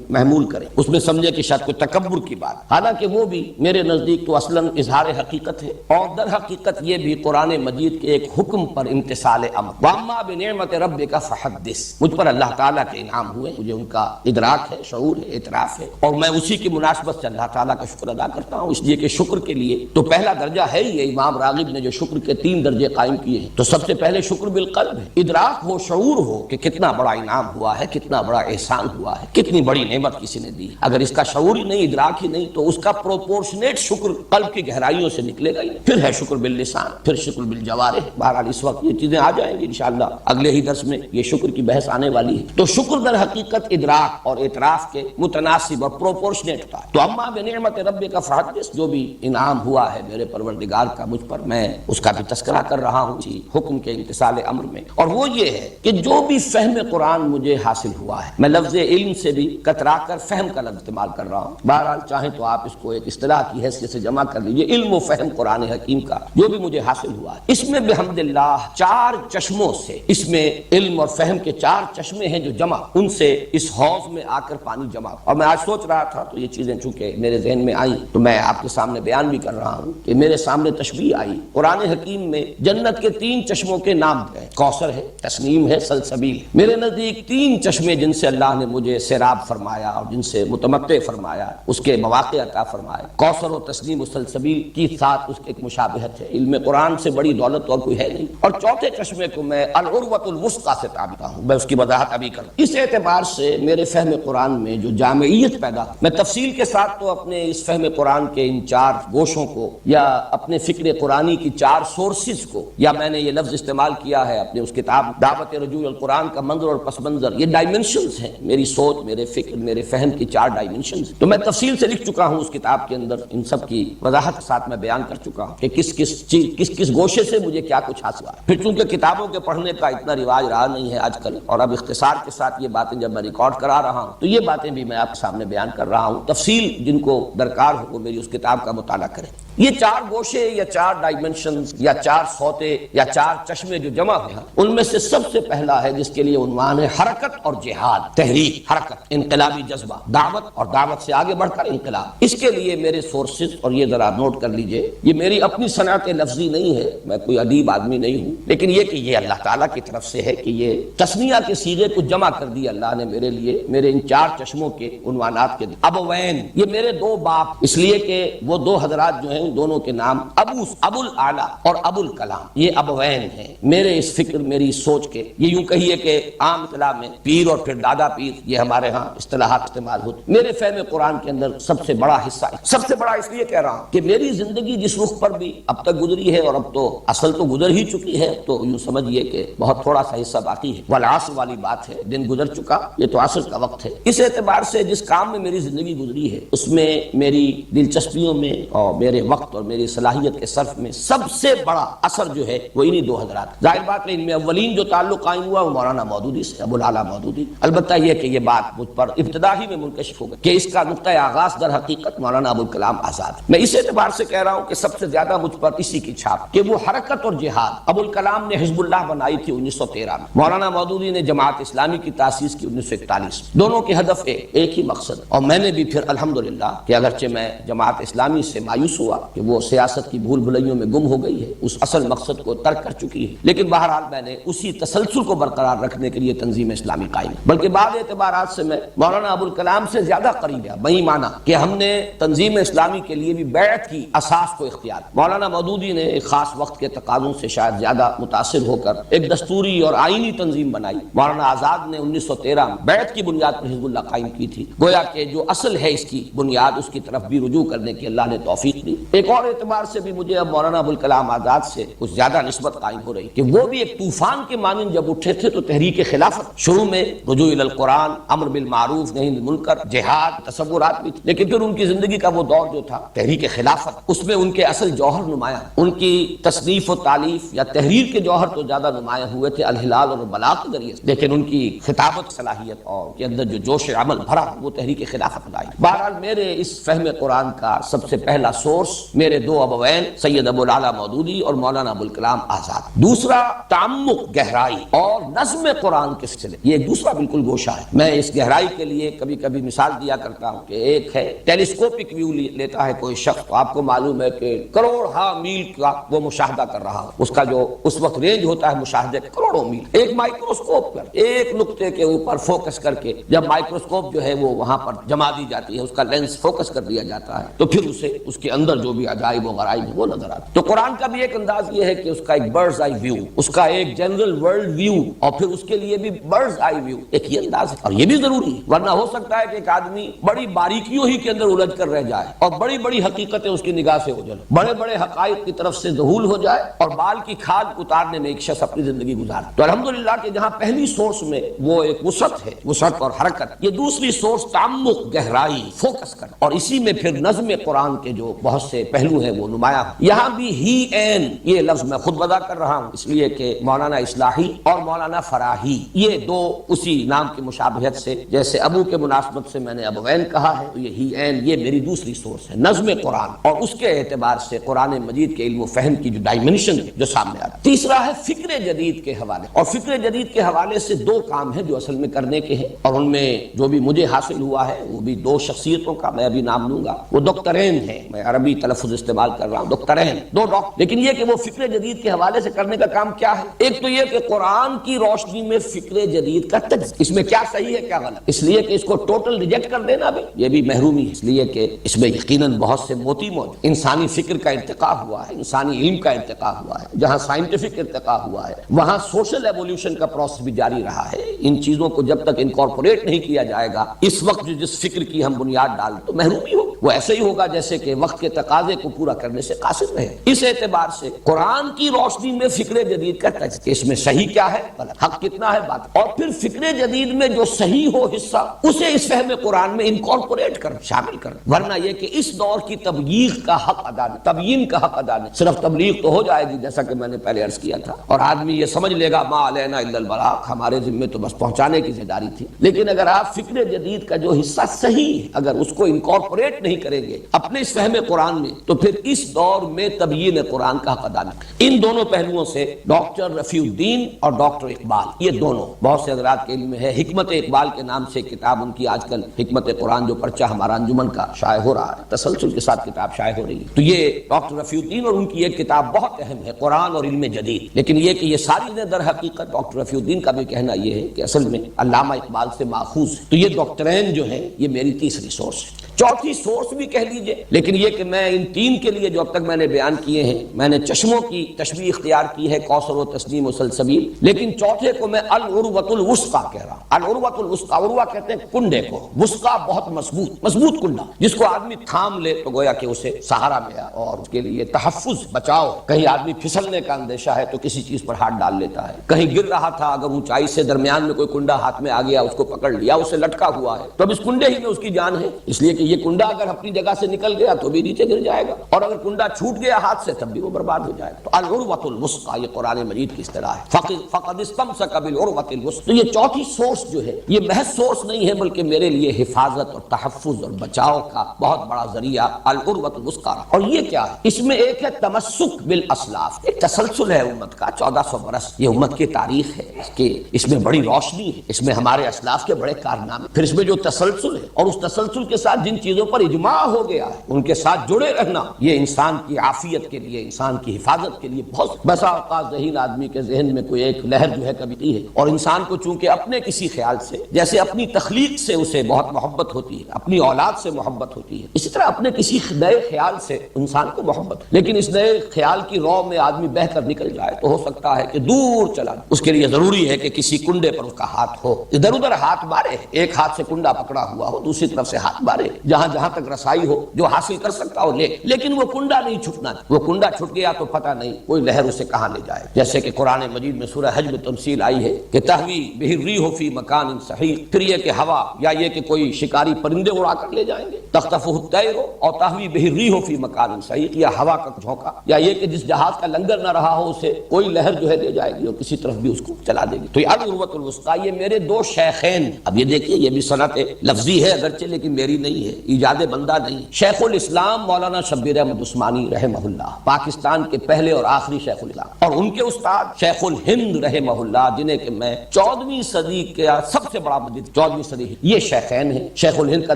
محمول کریں، اس میں سمجھے کہ شاید کوئی تکبر کی بات، حالانکہ وہ بھی میرے نزدیک تو اصلاً اظہار حقیقت ہے، اور در حقیقت یہ بھی قرآن مجید کے ایک حکم پر امتثال امر، وَأَمَّا بِنِعْمَةِ رَبِّكَ فَحَدِّثْ، مجھ پر اللہ تعالیٰ کے انعام ہوئے، مجھے ان کا ادراک ہے، شعور ہے، اعتراف ہے، اور میں اسی کی مناسبت سے اللہ تعالیٰ کا شکر ادا کرتا ہوں، اس لیے کہ شکر کے لیے تو پہلا درجہ ہے یہ، امام راغب نے جو شکر کے 3 درجے قائم کیے ہیں، تو سب سے پہلے شکر بالقلب ہے، ادراک ہو، شعور ہو کہ کتنا بڑا انعام ہوا ہے، کتنا بڑا احسان ہوا ہے، کتنی بڑی نعمت کسی نے دی، اگر اس کا شعور ہی نہیں، ادراک ہی نہیں، تو اس کا پروپورشنیٹ شکر قلب کی گہرائیوں سے نکلے گا ہی نہیں، پھر ہے شکر باللسان، پھر شکر بالجوارح، بہرحال اس وقت یہ چیزیں آ جائیں گی انشاءاللہ، اگلے ہی درس میں یہ شکر کی بحث آنے والی ہے، تو شکر در حقیقت ادراک اور اعتراف کے متناسب اور پروپورشنیٹ ہوتا ہے، تو اما بنعمت ربک فحدث، جو بھی انعام ہوا ہے میرے پروردگار کا مجھ پر، میں اس کا بھی تذکرہ کر رہا ہوں اسی حکم کے امتثال امر میں، اور وہ یہ ہے کہ جو بھی فہم قرآن مجھے حاصل ہوا ہے، میں لفظ علم سے بھی کترا کر فہم کا لفظ استعمال کر رہا ہوں، بہرحال چاہیں تو آپ اس کو ایک اصطلاح کی حیثیت سے جمع کر لیجئے، علم و فہم قرآن حکیم کا جو بھی مجھے حاصل ہوا ہے، اس میں بحمد اللہ 4 چشموں سے، اس میں علم اور فہم کے 4 چشمے ہیں جو جمع، ان سے اس حوض میں آ کر پانی جمع، اور میں آج سوچ رہا تھا تو یہ چیزیں چونکہ میرے ذہن میں آئیں تو میں آپ کے سامنے بیان بھی کر رہا ہوں کہ میرے سامنے تشبیہ آئی، قرآن حکیم میں جنت کے 3 چشموں کے نام ہیں، کوثر ہے، تسنیم ہے، سلسبیل ہے، میرے نزدیک 3 چشمے جن سے اللہ نے مجھے سیراب فرمایا اور جن سے متمتع فرمایا، اس کے مواقع عطا فرمایا، کوثر و تسنیم و سلسبیل کی ساتھ اس کی ایک مشابہت ہے، علم قرآن سے بڑی دولت اور کوئی ہے نہیں، اور چوتھے چشمے کو میں العروۃ الوثقی سے تعبیر ہوں، میں اس کی وضاحت ابھی کروں، اس اعتبار سے میرے فہم قرآن میں جو جامعیت پیدا، میں تفصیل کے ساتھ تو اپنے اس فہم قرآن کے ان 4 گوشوں کو یا اپنے فکر قرآنی کی 4 سورسز کو، یا میں نے یہ لفظ استعمال کیا ہے اپنے اس کتاب دعوت رجوع القرآن کا منظر اور پس منظر، یہ ڈائمنشنز ہیں، میری سوچ، میرے فکر، میرے فہم کی 4 ڈائمنشنز، تو میں تفصیل سے لکھ چکا ہوں اس کتاب کے اندر، ان سب کی وضاحت کے ساتھ میں بیان کر چکا ہوں کہ کس گوشے سے مجھے کیا کچھ حاصل ہوا، پھر چونکہ کتابوں کے پڑھنے کا اتنا رواج رہا نہیں ہے آج کل، اور اب اختصار کے ساتھ یہ باتیں جب میں ریکارڈ کرا رہا ہوں تو یہ باتیں بھی میں آپ کے سامنے بیان کر رہا ہوں، تفصیل جن کو درکار ہو وہ میری اس کتاب کا مطالعہ کریں۔ یہ 4 گوشے یا 4 ڈائمنشنز یا 4 سوتے یا 4 چشمے جو جمع ہوئے ہیں، ان میں سے سب سے پہلا ہے جس کے لیے عنوان ہے حرکت اور جہاد، تحریک، حرکت، انقلابی جذبہ، دعوت اور دعوت سے آگے بڑھ کر انقلاب۔ اس کے لیے میرے سورسز، اور یہ ذرا نوٹ کر لیجئے، یہ میری اپنی صنعت لفظی نہیں ہے، میں کوئی ادیب آدمی نہیں ہوں، لیکن یہ کہ یہ اللہ تعالیٰ کی طرف سے ہے کہ یہ تثنیہ کے صیغے کو جمع کر دیا اللہ نے میرے لیے، میرے ان 4 چشموں کے عنوانات کے لیے۔ ابوین، یہ میرے 2 باپ، اس لیے کہ وہ 2 حضرات جو ہیں ان دونوں کے نام ابو الاعلیٰ اور ابو الکلام، یہ ابوین ہیں میرے اس فکر، میری اس سوچ کے۔ یہ یوں کہیے کہ عام اصطلاح میں پیر اور پھر دادا پیر، یہ ہمارے ہاں اصطلاحات استعمال ہوتی۔ میرے فہم قرآن کے اندر سب سے بڑا حصہ، سب سے بڑا اس لیے کہہ رہا ہوں کہ میری زندگی جس رخ پر بھی اب تک گزری ہے، اور اب تو اصل تو گزر ہی چکی ہے، تو یوں سمجھیے کہ بہت تھوڑا سا حصہ باقی ہے، والعصر والی بات ہے، دن گزر چکا، یہ تو عصر کا وقت ہے۔ اس اعتبار سے جس کام میں میری زندگی گزری ہے اس میں میری دلچسپیوں میں اور میرے وقت اور میری صلاحیت کے صرف میں سب سے بڑا اثر جو ہے وہ انہی دو حضرات۔ ظاہر بات ہے ان میں اولین جو تعلق قائم ہوا وہ مولانا مودودی سے، ابو الاعلیٰ مودودی۔ البتہ یہ کہ یہ بات مجھ پر ابتدا ہی میں منکشف ہو گئی کہ اس کا نقطہ آغاز در حقیقت مولانا ابو الکلام آزاد۔ میں اس اعتبار سے کہہ رہا ہوں کہ سب سے زیادہ مجھ پر اسی کی چھاپ کہ وہ حرکت اور جہاد ابو الکلام نے حزب اللہ بنائی تھی 1913 میں، مولانا مودودی نے جماعت اسلامی کی تاسیس کی 1941 میں۔ دونوں کے ہدف ایک ہی مقصد، اور میں نے بھی پھر الحمدللہ کہ اگرچہ میں جماعت اسلامی سے مایوس ہوا کہ وہ سیاست کی بھول بھلائیوں میں گم ہو گئی ہے، اس اصل مقصد کو ترک کر چکی ہے، لیکن بہرحال میں نے اسی تسلسل کو برقرار رکھنے کے لیے تنظیم اسلامی قائم، بلکہ بعض اعتبارات سے میں مولانا ابو الکلام سے زیادہ قریب ہے، وہی مانا کہ ہم نے تنظیم اسلامی کے لیے بھی بیعت کی اساس کو اختیار۔ مولانا مودودی نے ایک خاص وقت کے تقاضوں سے شاید زیادہ متاثر ہو کر ایک دستوری اور آئینی تنظیم بنائی، مولانا آزاد نے 1913 میں بیعت کی بنیاد پر حزب اللہ قائم کی تھی، گویا کہ جو اصل ہے اس کی بنیاد، اس کی طرف بھی رجوع کرنے کی اللہ نے توفیق دی۔ ایک اور اعتبار سے بھی مجھے اب مولانا ابو الکلام آزاد سے کچھ زیادہ نسبت قائم ہو رہی کہ وہ بھی ایک طوفان کے مانند جب اٹھے تھے تو تحریک خلافت، شروع میں رجوع الی القرآن، امر بالمعروف نہی عن المنکر، جہاد، تصورات بھی تھے، لیکن پھر ان کی زندگی کا وہ دور جو تھا تحریک خلافت، اس میں ان کے اصل جوہر نمایاں، ان کی تصنیف و تالیف یا تحریر کے جوہر تو زیادہ نمایاں ہوئے تھے الہلال اور البلاغ کے ذریعے سے، لیکن ان کی خطابت صلاحیت اور کے اندر جو جوش عمل بھرا وہ تحریک خلافت لائی۔ بہرحال میرے اس فہم قرآن کا سب سے پہلا سورس میرے دو ابوین سید ابو الاعلیٰ مودودی اور مولانا ابو الکلام آزاد۔ دوسرا تعمق، گہرائی اور نظم قرآن کے سلسلے، یہ دوسرا بالکل گوشہ ہے۔ میں اس گہرائی کے لیے کبھی کبھی مثال دیا کرتا ہوں کہ ایک ہے ٹیلیسکوپک ویو لیتا ہے کوئی شخص، تو آپ کو معلوم ہے کہ کروڑ میل کا وہ مشاہدہ کر رہا ہو، اس کا جو اس وقت رینج ہوتا ہے مشاہدے کا کروڑوں میل، ایک مائکروسکوپ پر ایک نقطے کے اوپر فوکس کر کے جب مائکروسکوپ جو ہے وہ وہاں پر جما دی جاتی ہے، اس کا لینس فوکس کر دیا جاتا ہے تو پھر اسے اس کے اندر جو بھی عجائب و غرائب ہے وہ نظر آتا ہے۔ تو قرآن کا بھی ایک انداز یہ ہے کہ اس کا ایک برڈز آئی ویو، اس کا ایک جنرل ورلڈ ویو، اور پھر اس کے لیے بھی برڈز آئی ویو، ایک یہ انداز ہے، اور یہ بھی ضروری ہے، ورنہ ہو سکتا ہے کہ ایک آدمی بڑی باریکیوں ہی کے اندر الجھ کر رہ جائے اور بڑی بڑی حقیقتیں اس کی نگاہ سے اوجھل، بڑے بڑے حقائق کی طرف سے ذہول ہو جائے اور بال کی کھال اتارنے میں ایک شخص اپنی زندگی گزار۔ تو الحمدللہ کہ جہاں پہلی سورس میں وہ ایک وسعت ہے، وسعت اور حرکت، یہ دوسری سورس تعمق، گہرائی، فوکس کر، اور اسی میں پھر نظم قرآن کے جو بہت سے پہلو ہیں وہ نمایاں۔ یہاں بھی ہی این، یہ لفظ میں خود وضع کر رہا ہوں اس لیے کہ مولانا اصلاحی اور مولانا فراہی یہ دو اسی نام کی مشابہت سے، جیسے ابو کے مناسبت سے میں نے ابوین کہا ہے، تو یہ ہی این یہ میری دوسری سورس ہے، نظم قرآن، اور اس کے اعتبار سے قرآن مجید کے علم و فہم کی جو ڈائمنشن ہے جو سامنے آتا ہے۔ تیسرا ہے فکر جدید کے حوالے، اور فکر جدید کے حوالے سے دو کام ہیں جو اصل میں کرنے کے ہیں، اور ان میں جو بھی مجھے حاصل ہوا ہے وہ بھی دو شخصیتوں کا میں ابھی نام لوں گا، وہ دکترین ہیں، میں عربی تلفظ استعمال کر رہا ہوں، دکترین، دو ڈاکٹر، لیکن یہ کہ وہ فکر جدید کے حوالے سے کرنے کا کام کیا ہے؟ ایک تو یہ کہ قرآن کی روشنی میں فکر جدید کا تجزیہ، اس میں کیا صحیح ہے کیا غلط، اس لیے کہ اس کو ٹوٹل ریجیکٹ کر دینا بھی یہ بھی محرومی ہے، اس لیے کہ اس میں یقیناً بہت سے موتی موجود، انسانی فکر کا ارتقاء ہوا ہے، انسانی علم کا ارتقاء ہوا ہے، جہاں سائنٹیفک ارتقاء ہوا ہے وہاں سوشل ایولیوشن کا پروسیس بھی جاری رہا ہے۔ ان چیزوں کو جب تک انکارپوریٹ نہیں کیا جائے گا، اس وقت جس فکر کی ہم بنیاد ڈال تو محرومی ہوگی، وہ ایسے ہی ہوگا جیسے کہ وقت کے تقاضے کو پورا کرنے سے قاصر رہے۔ اس اعتبار سے قرآن کی روشنی میں فکر جدید کا تجزیہ، اس میں صحیح کیا ہے، غلط، حق کتنا ہے، بات، اور پھر فکر جدید میں جو صحیح ہو حصہ اسے اس فہم قرآن میں انکارپوریٹ کر، شامل کر، ورنہ یہ کہ اس دور کی تبلیغ کا حق ادا نہیں، تبیین کا حق ادا نہیں، صرف تبلیغ تو ہو جائے گی جیسا کہ میں نے پہلے عرض کیا تھا، اور آدمی یہ سمجھ لے گا ما علینا الا البلاغ، ہمارے ذمے تو بس پہنچانے کی ذمہ داری تھی، لیکن اگر آپ فکر جدید کا جو حصہ صحیح ہے اگر اس کو انکارپوریٹ نہیں کریں گے اپنے اس فہم قرآن میں تو پھر اس دور میں تبیین قرآن کا حق ادا نہیں۔ ان دونوں پہلوؤں سے ڈاکٹر رفیع الدین اور ڈاکٹر اقبال، یہ دونوں بہت سے حضرات کے علم میں ہے، حکمت اقبال کے نام سے کتاب ان کی آج کل حکمت قرآن جو پرچہ ہمارا انجمن کا شائع ہو رہا ہے، تسلسل کے ساتھ کتاب شائع ہو رہی ہے، تو یہ ڈاکٹر رفیع الدین اور ان کی ایک کتاب بہت اہم ہے، قرآن اور علم جدید، لیکن یہ کہ یہ ساری نے در حقیقت ڈاکٹر رفیع الدین کا بھی کہنا یہ ہے کہ اصل میں علامہ اقبال سے ماخوذ ہے، تو یہ ڈاکٹرین جو ہیں یہ میری تیسری سورس ہے۔ چوتھی سورس بھی کہہ لیجئے، لیکن یہ کہ میں ان تین کے لیے جو اب تک میں نے بیان کیے ہیں، میں نے چشموں کی تشبیہ اختیار کی ہے، کوثر و تسنیم و سلسبیل، لیکن چوتھے کو میں العروۃ الوثقی کہہ رہا ہوں۔ العروۃ الوثقی، عروہ کہتے ہیں کنڈے کو، وثقی بہت مضبوط کنڈا، جس کو آدمی تھام لے تو گویا کہ اسے سہارا ملا، اور اس کے لیے تحفظ، بچاؤ، کہیں آدمی پھسلنے کا اندیشہ ہے تو کسی چیز پر ہاتھ ڈال لیتا ہے، کہیں گر رہا تھا، اگر اونچائی سے درمیان میں کوئی کنڈا ہاتھ میں آ گیا، اس کو پکڑ لیا، اسے لٹکا ہوا ہے تو اب اس کنڈے ہی میں اس کی جان ہے، اس لیے کہ یہ کنڈا اگر اپنی جگہ سے نکل گیا تو بھی نیچے گر جائے گا، اور اگر کنڈا چھوٹ گیا ہاتھ سے تب بھی وہ برباد ہو جائے گا۔ تو العروۃ الوثقی یہ قرآن مجید کی اصطلاح ہے، فقد استمسک بالعروۃ الوثقی۔ تو یہ چوتھی سورس جو ہے یہ محض سورس نہیں ہے، بلکہ میرے لیے حفاظت اور تحفظ اور بچاؤ کا بہت بڑا ذریعہ العروۃ الوثقی۔ اور یہ کیا ہے؟ اس میں ایک ہے تمسک بالاسلاف، ایک تسلسل ہے امت کا، 1400 برس یہ امت کی تاریخ ہے، اس میں بڑی روشنی ہے، اس میں ہمارے اسلاف کے بڑے کارنامے، پھر اس میں جو تسلسل ہے اور اس تسلسل کے ساتھ جن چیزوں پر اجماع ہو گیا ہے ان کے ساتھ جڑے رہنا، یہ انسان کی عافیت کے لیے، انسان کی حفاظت کے لیے بہت بسا اوقات ذہین آدمی کے ذہن میں کوئی ایک لہر جو ہے کبھی ہے، اور انسان کو چونکہ اپنے کسی خیال سے، جیسے اپنی تخلیق سے اسے بہت محبت ہوتی ہے، اپنی اولاد سے محبت ہوتی ہے، اسی طرح اپنے کسی نئے خیال سے انسان کو محبت، لیکن اس نئے خیال کی رو میں آدمی بہہ کر نکل جائے تو ہو سکتا ہے کہ دور چلا جائے، اس کے لیے ضروری ہے کہ کسی کنڈے پر اس کا ہاتھ ہو، ادھر ادھر ہاتھ مارے، ایک ہاتھ سے کنڈا پکڑا ہوا ہو، دوسری طرف سے ہاتھ مارے، جہاں تک رسائی ہو، جو حاصل کر سکتا ہو لے، لیکن وہ کنڈا نہیں چھٹنا، وہ کنڈا چھٹ گیا تو پتہ نہیں کوئی لہر اسے کہاں لے جائے، جیسے کہ قرآن مجید میں سورہ حج میں تمثیل آئی ہے کہ تہوی بہ الریح فی مکان صحیح، پھر یہ کہ ہوا یا یہ کہ کوئی شکاری پرندے اڑا کر لے جائیں گے، تخطفہ الطیر اور تہوی بہ الریح فی مکان صحیح، یا ہوا کا جھونکا، یا یہ کہ جس جہاز کا لنگر نہ رہا ہو اسے کوئی لہر جو ہے لے جائے گی اور کسی طرف بھی اس کو چلا دے گی۔ تو یہ العروۃ الوثقی، یہ میرے دو شیخین، اب یہ دیکھیے یہ بھی صنعت لفظی ہے اگرچہ، لیکن میری نہیں ہے، ایجاد بندہ نہیں، شیخ الاسلام مولانا شبیر احمد عثمانی رحمہ اللہ، پاکستان کے پہلے اور آخری شیخ الاسلام، اور ان کے استاد شیخ الہند رحمہ اللہ، جنہیں کہ میں 14ویں صدی کا سب سے بڑا مجد، 14ویں صدی، یہ شیخین ہیں، شیخ الہند کا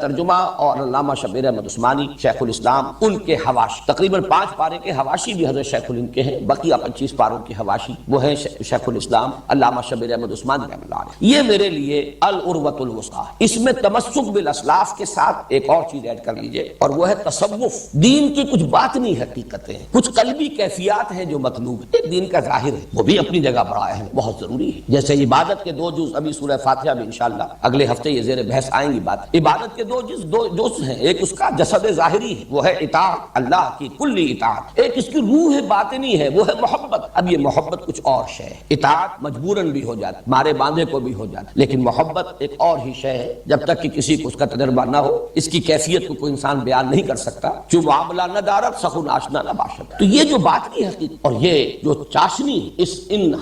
ترجمہ اور علامہ شبیر احمد عثمانی شیخ الاسلام، ان کے حواشی، تقریباً 5 پارے کے حواشی بھی حضرت شیخ الہند کے ہیں، بقیہ 25 پاروں کے حواشی وہ ہیں شیخ الاسلام علامہ شبیر احمد عثمانی رحمہ اللہ علیہ۔ یہ میرے لیے العروۃ الوثقی، اس میں تمسک بالاسلاف کے ساتھ ایک اور چیز ایڈ کر لیجئے، اور وہ ہے تصوف۔ دین کی کچھ باطنی حقیقتیں ہیں، کچھ قلبی کیفیات ہیں جو مطلوب ہیں، ایک دین کا ظاہر ہے وہ بھی اپنی جگہ بڑا اہم، بہت ضروری ہے، جیسے عبادت کے 2 جز، ابھی سورہ فاتحہ میں انشاءاللہ اگلے ہفتے یہ زیر بحث آئیں گی بات، عبادت کے 2 جز ہیں، ایک اس کا جسد ظاہری ہے وہ ہے اطاعت، اللہ کی کلی اطاعت، ایک اس کی روح باطنی ہے وہ ہے محبت۔ اب یہ محبت کچھ اور شے ہے، اطاعت مجبوراً بھی ہو جاتی، مارے باندھے کو بھی ہو جاتی، لیکن محبت ایک اور ہی شے ہے، جب تک کہ کسی کو اس کا تجربہ نہ ہو، اس کی کیفیت کو کوئی انسان بیان نہیں کر سکتا، جو معاملہ نہ دارت سخن آشنا نہ باشد۔ تو یہ جو باطنی حقیقت اور یہ جو چاشنی ان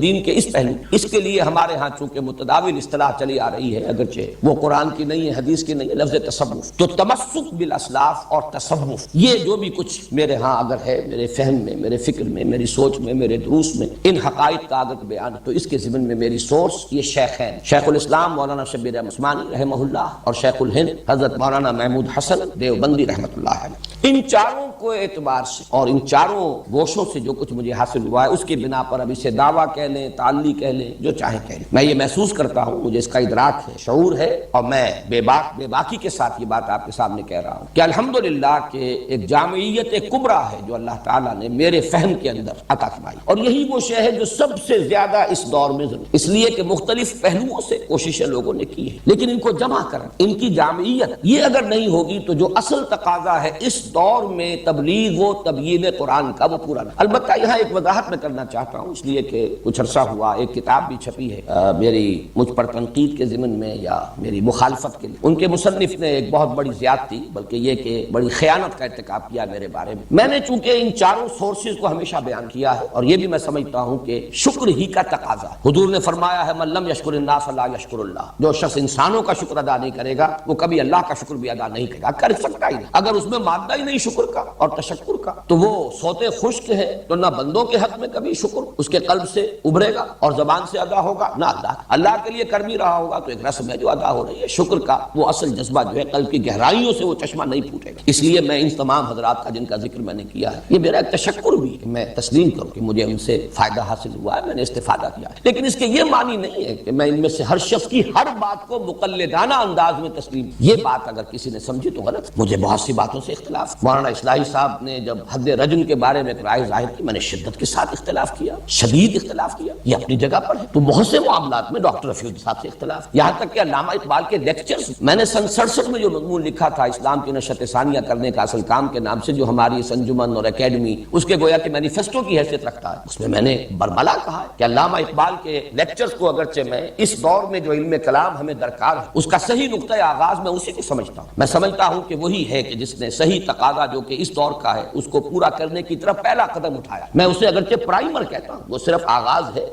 دین کے اس پہلو، اس کے لیے ہمارے ہاں چونکہ متداول اصطلاح چلی آ رہی ہے، اگرچہ وہ قرآن کی نہیں ہے، حدیث کی نہیں ہے، لفظ تصوف، تو تمسک بالاسلاف اور تصوف، یہ جو بھی کچھ میرے ہاں اگر ہے، میرے فہم میں، میرے فکر میں، میری سوچ میں، میرے دروس میں، ان حقائق کا اگر بیان ہے تو اس کے ضمن میں میری سورس یہ شیخین، شیخ الاسلام مولانا شبیر احمد عثمانی رحمہ اللہ اور شیخ الہند حضرت مولانا محمود حسن دیوبندی رحمۃ اللہ علیہ، ان چاروں کو اعتبار سے اور ان چاروں گوشوں سے جو کچھ مجھے حاصل ہوا ہے اس کی بنا پر اب اسے دعویٰ کہہ لیں، تعلی کہہ لیں، جو چاہیں کہہ لیں، میں یہ محسوس کرتا ہوں، مجھے اس کا ادراک ہے، شعور ہے، اور میں بے باکی کے ساتھ یہ بات آپ کے سامنے کہہ رہا ہوں کہ الحمدللہ کہ ایک جامعیت کبریٰ ہے جو اللہ تعالیٰ نے میرے فہم کے اندر عطا فرمائی، اور یہی وہ شے ہے جو سب سے زیادہ اس دور میں ضرور، اس لیے کہ مختلف پہلوؤں سے کوششیں لوگوں نے کی ہے، لیکن ان کو جمع کرنا، ان کی جامعیت یہ اگر نہیں ہوگی تو جو اصل تقاضا ہے اس دور میں تبلیغ و تبیین قرآن کا وہ پورا نہیں۔ البتہ یہاں ایک وضاحت میں کرنا چاہتا ہوں، اس لیے کہ کچھ عرصہ ہوا ایک کتاب بھی چھپی ہے میری مجھ پر تنقید کے ضمن میں یا میری مخالفت کے لیے، ان کے مصنف نے ایک بہت بڑی زیادتی بلکہ یہ کہ بڑی خیانت کا ارتکاب کیا میرے بارے میں نے چونکہ ان چاروں سورسز کو ہمیشہ بیان کیا ہے، اور یہ بھی میں سمجھتا ہوں کہ شکر ہی کا تقاضا، حضور نے فرمایا ہے من لم یشکر الناس لا یشکر اللہ، جو شخص انسانوں کا شکر ادا نہیں کرے گا وہ کبھی اللہ کا شکر بھی ادا نہیں کرے گا، کر سکتا ہی نہیں، اگر اس میں مادہ ہی نہیں شکر کا اور تشکر کا تو وہ سوتے خشک ہے، تو نہ بندوں کے حق میں کبھی شکر اس کے قلب سے ابھرے گا اور زبان سے ادا ہوگا، نہ اللہ کے لیے کر بھی رہا ہوگا تو ایک رسم ہے جو ادا ہو رہی ہے، شکر کا وہ اصل جذبہ جو ہے قلب کی گہرائیوں سے وہ چشمہ نہیں پھوٹے گا۔ اس لیے میں ان تمام حضرات کا جن کا ذکر میں نے کیا ہے، یہ میرا ایک تشکر بھی ہے، میں تسلیم کروں کہ مجھے ان سے فائدہ حاصل ہوا ہے، میں نے استفادہ کیا ہے، لیکن اس کے یہ معنی نہیں ہے کہ میں ان میں سے ہر شخص کی ہر بات کو مقلدانہ انداز میں تسلیم، یہ بات اگر کسی نے سمجھی تو غلط. مجھے بہت سی باتوں سے اختلاف. مولانا اصلاحی صاحب نے جب حد رجم کے بارے میں رائے ظاہر کی، میں نے شدت کے ساتھ اختلاف کیا، شدید اختلاف کیا. یہ اپنی جگہ پر ہے. تو بہت سے معاملات میں ڈاکٹر رفیع الدین صاحب سے اختلاف. یہاں تک کہ علامہ اقبال کے لیکچرز، میں نے سن 67 میں جو مضمون لکھا تھا اسلام کی نشت ثانیہ کرنے کا اصل کام کے نام سے، جو ہماری اس انجمن اور اکیڈمی اس کے گویا کہ مینیفیسٹو کی حیثیت رکھتا ہے، اس میں نے برملا کہا ہے کہ علامہ اقبال کے لیکچرز کو اگرچہ میں اس دور میں جو علم کلام ہمیں درکار ہے اس کا صحیح نقطہ آغاز میں اسی کو سمجھتا ہوں. میں سمجھتا ہوں کہ وہی ہے کہ جس نے صحیح تقاضا جو کہ اس دور کا ہے اس کو پورا کرنے کی طرف پہلا قدم اٹھایا. میں اسے اگرچہ پرائمر کہتا ہوں، وہ صرف آغاز ہے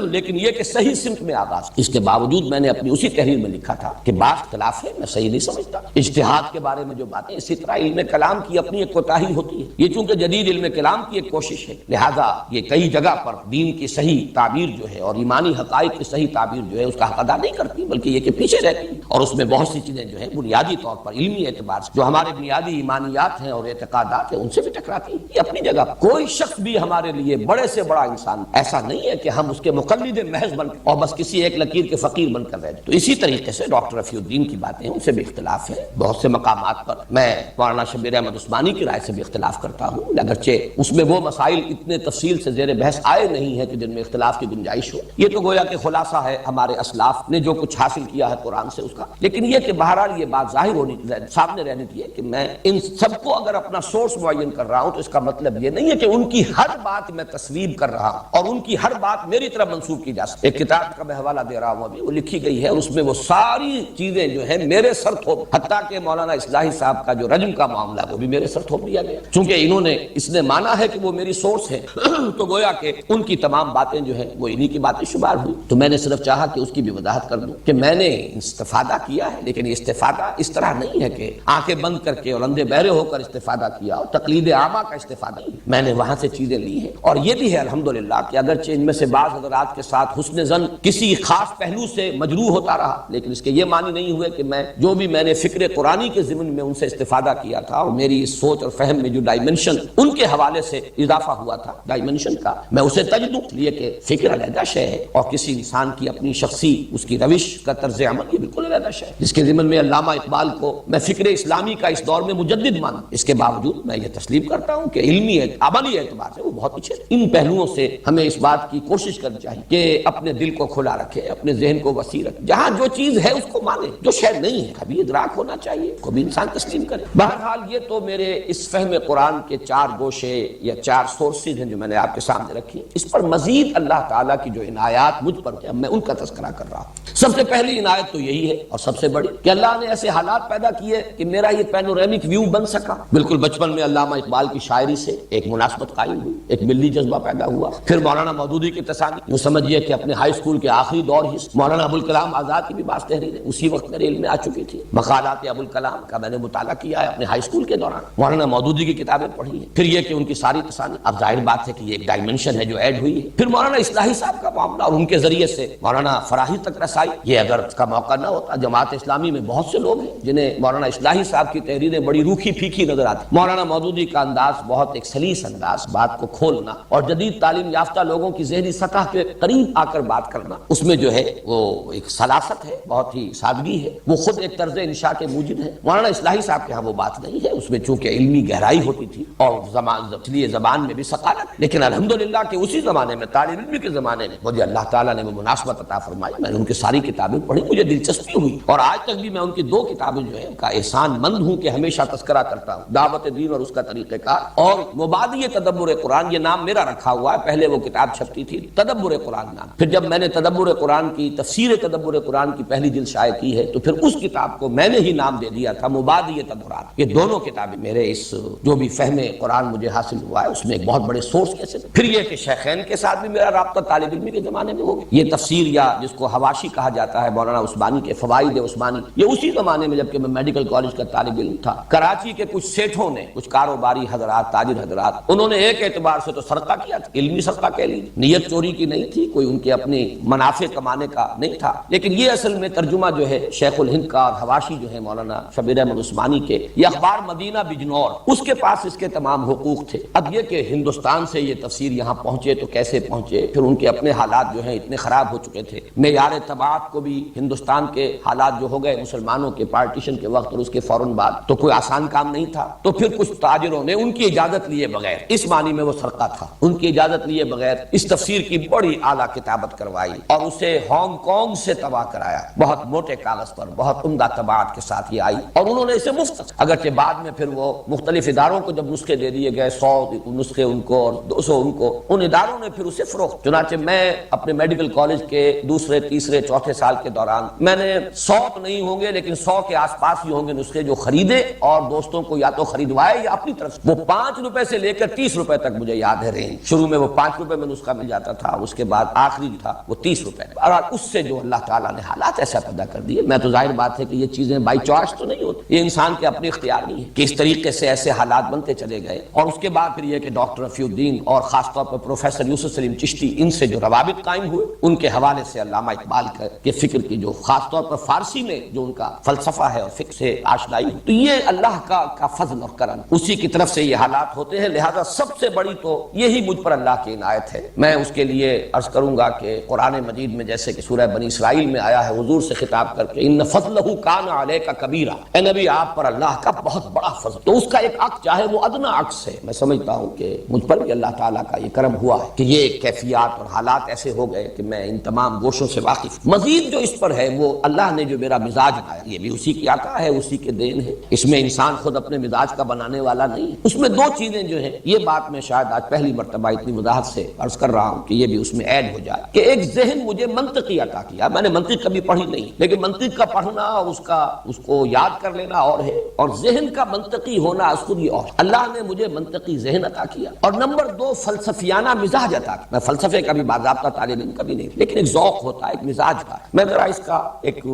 لیکن یہ کہ صحیح سمت میں آغاز. اس کے باوجود میں نے اپنی اسی تحریر میں لکھا تھا کہ بعض اختلاف ہے، میں صحیح نہیں سمجھتا. اجتہاد کے بارے میں جو باتیں، اسی طرح علم کلام کی اپنی ایک کوتاہی ہوتی ہے. یہ چونکہ جدید علم کلام کی ایک کوشش ہے، لہذا یہ کئی جگہ پر دین کی صحیح تعبیر جو ہے اور ایمانی حقائق کی صحیح تعبیر جو ہے اس کا حق ادا نہیں کرتی، بلکہ یہ کہ پیچھے رہتی ہے. اور اس میں بہت سی چیزیں جو ہیں بنیادی طور پر علمی اعتبار سے جو ہمارے بنیادی ایمانیات ہیں اور اعتقادات ہیں ان سے بھی ٹکراتی ہیں. یہ اپنی جگہ. کوئی شخص بھی ہمارے لیے بڑے سے بڑا انسان ایسا نہیں ہے کہ ہم اس کے مقلد محض بن اور بس کسی ایک لکیر کے فقیر بن کر رہ جائیں. تو اسی طریقے سے ڈاکٹر رفیع الدین کی باتیں ان سے بھی اختلاف ہے. بہت سے مقامات پر میں مولانا شبیر احمد عثمانی کی رائے سے بھی اختلاف کرتا ہوں، اگرچہ اس میں وہ مسائل اتنے تفصیل سے زیر بحث آئے نہیں ہیں کہ جن میں اختلاف کی گنجائش ہو. یہ تو گویا کہ خلاصہ ہے ہمارے اسلاف نے جو کچھ حاصل کیا ہے قرآن سے اس کا. لیکن یہ کہ بہرحال یہ بات ظاہر ہونی سامنے رہنی چاہیے کہ میں ان سب کو اگر اپنا سورس معین کر رہا ہوں تو اس کا مطلب یہ نہیں ہے کہ ان کی ہر بات میں تصویب کر رہا ہوں اور ان کی ہر بات میری طرف منسوب کی جا سکتی. ایک کتاب کا میں حوالہ دے رہا ہوں ابھی، وہ لکھی گئی ہے اور اس میں وہ ساری چیزیں جو ہیں میرے سر تھوپ، حتیٰ کہ مولانا اصلاحی صاحب کا جو رجم کا معاملہ وہ بھی میرے سر تھوپ دیا گیا. چونکہ انہوں نے اس نے مانا ہے کہ وہ میری سورس ہے تو گویا کہ ان کی تمام باتیں جو ہیں وہ انہی کی باتیں شمار ہوئی. تو میں نے صرف چاہا کہ اس کی بھی وضاحت کر دوں کہ میں نے استفادہ کیا ہے، لیکن یہ استفادہ اس طرح نہیں ہے کہ آنکھیں بند کر کے اور اندھے بہرے ہو کر استفادہ کیا اور تقلید عامہ کا استفادہ نہیں. میں نے وہاں سے چیزیں لی ہیں اور یہ بھی ہے الحمدللہ کہ اگرچہ ان میں سے بعض حضرات کے ساتھ حسن ظن کسی خاص پہلو سے مجروح ہوتا رہا، لیکن اس کے یہ معنی نہیں ہوئے کہ میں جو بھی میں نے فکر قرآنی کے ضمن میں ان سے استفادہ کیا تھا اور میری اس سوچ اور فہم میں جو ڈائمنشن ان کے حوالے سے اضافہ ہوا تھا ڈائمنشن کا، میں اسے تج دوں. یہ کہ فکر علیحدہ شے ہے اور کسی انسان کی اپنی شخصی اس کی روش کا طرز عمل یہ بالکل علیحدہ شے ہے. جس کے ضمن میں علامہ اقبال کو میں فکر اسلامی کا اس دور میں مجدد مانوں، اس کے باوجود میں یہ تسلیم کرتا ہوں کہ علمی عملی اعتبار سے وہ بہت پیچھے. ان پہلوؤں سے ہمیں اس بات کی کوشش کرنی چاہیے کہ اپنے دل کو کھلا رکھے، اپنے ذہن کو وسیع رکھے، جہاں جو چیز ہے اس کو مانے، جو شے نہیں ہے کبھی ادراک ہونا چاہیے کو بھی انسان تسلیم کرے. بہرحال یہ تو میرے اس فہم قرآن کے 4 گوشے یا 4 سورسز ہیں جو میں نے آپ کے سامنے رکھی. اس پر مزید اللہ تعالیٰ کی جو عنایات مجھ پر ہیں میں ان کا تذکرہ کر رہا ہوں. سب سے پہلی عنایت تو یہی ہے اور سب سے بڑی کہ اللہ نے ایسے حالات پیدا کیے کہ میرا یہ پینورامک ویو بن سکا. بالکل بچپن میں علامہ اقبال کی شاعری سے ایک مناسبت قائم ہوئی، ایک ملی جذبہ پیدا ہوا. پھر مولانا مودودی کی تصانیف، یوں سمجھیے کہ اپنے ہائی اسکول کے آخری دور ہی مولانا ابوالکلام آزاد کی بھی بعض تحریریں اسی وقت میرے علم میں آ چکی تھی. مقالات ابوالکلام کا میں نے مطالعہ کیا ہے اپنے ہائی اسکول کے دوران. مولانا مودودی کی کتابیں پڑھی ہیں. پھر یہ کہ ان کی ساری تصانیف، اب ظاہر بات ہے کہ یہ ایک ڈائمنشن ہے جو ایڈ ہوئی ہے. پھر مولانا اصلاحی صاحب کا معاملہ اور ان کے ذریعے سے مولانا فراہی تک رسائی. یہ اگر اس کا موقع نہ ہوتا، جماعت اسلامی میں بہت سے لوگ ہیں جنہیں مولانا اصلاحی صاحب کی تحریریں بڑی روکھی پھیکی نظر آتی. مولانا مودودی کا انداز بہت ایک سلیس انداز، بات کو کھولنا اور جدید تعلیم یافتہ لوگوں کی ذہنی سطح کے قریب آ کر بات کرنا، اس میں جو ہے وہ ایک سلاست ہے، بہت ہی سادگی ہے، وہ خود ایک طرز انشاء کے موجد ہے. مولانا اصلاحی صاحب کے ہاں وہ بات نہیں ہے، اس میں چونکہ علمی گہرائی ہوتی تھی اور زبان میں بھی ثقافت. لیکن الحمدللہ کہ اسی زمانے میں طالب علم کے زمانے میں مجھے اللہ تعالیٰ نے وہ مناسبت عطا فرمائی. میں نے ان کی ساری کتابیں پڑھی، مجھے دلچسپی ہوئی اور آج تک بھی میں ان کی 2 کتابیں جو ہیں کا احسان مند ہوں کہ ہمیشہ تذکرہ کرتا ہوں، دعوت دین اور اس کا طریقہ کار اور مبادی تدبر قرآن. یہ نام میرا رکھا ہوا ہے، پہلے وہ کتاب چھپتی تھی تدبر قرآن نام. پھر جب میں نے تدبر قرآن کی تفسیر تدبر قرآن کی پہلی جلد شائع کی ہے تو پھر اس کتاب کو میں نے ہی نام دے دیا تھا مبادی تدبرات. یہ دونوں کتابیں میرے اس جو بھی فہم قرآن مجھے حاصل ہوا ہے اس میں ایک بہت بڑے سورس کیسے. پھر یہ کہ شیخین کے ساتھ بھی میرا رابطہ طالب علمی کے زمانے میں ہو گیا. یہ تفسیر یا جس کو حواشی کہا جاتا ہے مولانا عثمانی کے فوائد عثمانی، یہ اسی زمانے میں جبکہ میں میڈیکل کالج کا طالب علم تھا، کراچی کے کچھ سیٹھوں نے، کچھ کاروباری حضرات، تاجر حضرات، انہوں نے ایک اعتبار سے تو صدقہ کیا تھا، علمی صدقہ کہہ لیجیے، نیت چوری کی نہیں تھی، کوئی ان کے اپنے منافع کمانے کا نہیں تھا. لیکن یہ اصل میں ترجمہ جو ہے شیخ الہند کا اور حواشی جو ہے مولانا شبیر احمد عثمانی کے، یہ اخبار مدینہ بجنور، اس کے پاس اس کے تمام حقوق تھے. اب یہ کہ ہندوستان سے یہ تفسیر یہاں پہنچے تو کیسے پہنچے، پھر ان کے اپنے حالات جو ہیں اتنے خراب ہو چکے تھے، معیار طباعت کو بھی ہندوستان کے حالات جو ہو گئے مسلمانوں کے پارٹیشن کے وقت اور اس کے فوراً بعد، تو کوئی آسان کام نہیں تھا۔ تو پھر کچھ تاجروں نے ان کی اجازت لیے بغیر، اس معنی میں وہ سرقہ تھا، ان کی اجازت لیے بغیر اس تفسیر کی بڑی اعلیٰ کتابت کروائی اور اسے ہانگ کانگ سے طبع کرایا، بہت موٹے کاغذ پر، بہت عمدہ طباعت کے ساتھ یہ آئی، اور انہوں نے اسے مفت، اگرچہ بعد میں پھر وہ مختلف اداروں کو جب نسخے دے دیے گئے، 100 نسخے ان کو اور 200 ان کو، ان اداروں نے پھر اسے فروخت۔ چنانچہ میں اپنے میڈیکل کالج کے دوسرے تیسرے چوتھے سال کے دوران میں نے 100 تو نہیں ہوں گے لیکن 100 کے آس پاس ہی ہوں گے نسخے جو خریدے اور دوستوں کو یا تو خریدوائے یا اپنی طرف سے۔ وہ 5 روپے سے لے کر 30 روپے تک مجھے یاد ہے رینج، شروع میں وہ 5 روپے میں نسخہ مل جاتا تھا، اس کے بعد آخری تھا وہ 30 روپے، اور اس سے جو اللہ تعالیٰ نے حالات ایسا پیدا کر دیے، میں تو ظاہر بات ہے کہ یہ چیزیں بائی چوائس تو نہیں ہوتی، یہ انسان کے اپنے اختیار نہیں ہے کہ اس طریقے سے ایسے حالات بنتے چلے گئے۔ اور اس کے بعد پھر یہ کہ ڈاکٹر رفیع الدین اور خاص طور پر پروفیسر یوسف سلیم چشتی، ان سے جو روابط قائم ہوئے، ان کے حوالے سے علامہ اقبال کے فکر کی جو خاص طور پر فارسی میں جو ان کا فلسفہ ہے اور فکر سے آشنائی، تو یہ اللہ کا فضل اور کرم، اسی کی طرف سے یہ حالات ہوتے ہیں۔ لہذا سب سے بڑی تو یہی مجھ پر اللہ کی عنایت ہے۔ میں اس کے لیے عرض کروں گا کہ قرآن مجید میں جیسے کہ سورہ بنی اسرائیل میں آیا ہے حضور سے خطاب کر کے، ان فضلہ کان علیک کبیرا، اے نبی آپ پر اللہ کا بہت بڑا فضل، تو اس کا ایک عکس چاہے وہ ادنا عکس ہے، میں سمجھتا ہوں کہ مجھ پر بھی اللہ تعالیٰ کا یہ کرم ہوا ہے کہ یہ کیفیات اور حالات ایسے ہو گئے کہ میں ان تمام گوشوں سے واقف۔ مزید جو اس پر ہے وہ اللہ نے جو میرا مزاج بنایا، یہ بھی اسی کی عطا ہے، اسی کے دین ہے، اس میں انسان خود اپنے مزاج کا بنانے والا نہیں ہے۔ اس میں دو چیزیں جو ہیں، یہ بات میں شاید آج پہلی مرتبہ اتنی وضاحت سے عرض کر رہا ہوں کہ یہ بھی اس میں ایڈ ہو جائے کہ ایک ذہن مجھے منطقی عطا کیا، میں نے منطق کبھی پڑھی نہیں، لیکن منطق کا پڑھنا اور اس کو یاد کر لینا اور ہے، اور ذہن کا منطقی ہونا اس خود یہ اور۔ اللہ نے مجھے منطقی ذہن عطا کیا، اور نمبر 2 فلسفیانہ مزاج عطا کیا۔ میں فلسفے کا بھی باضابطہ طالب علم کبھی نہیں، لیکن ایک ذوق ہوتا ہے، ایک مزاج کا۔ میں ذرا اس کا ایک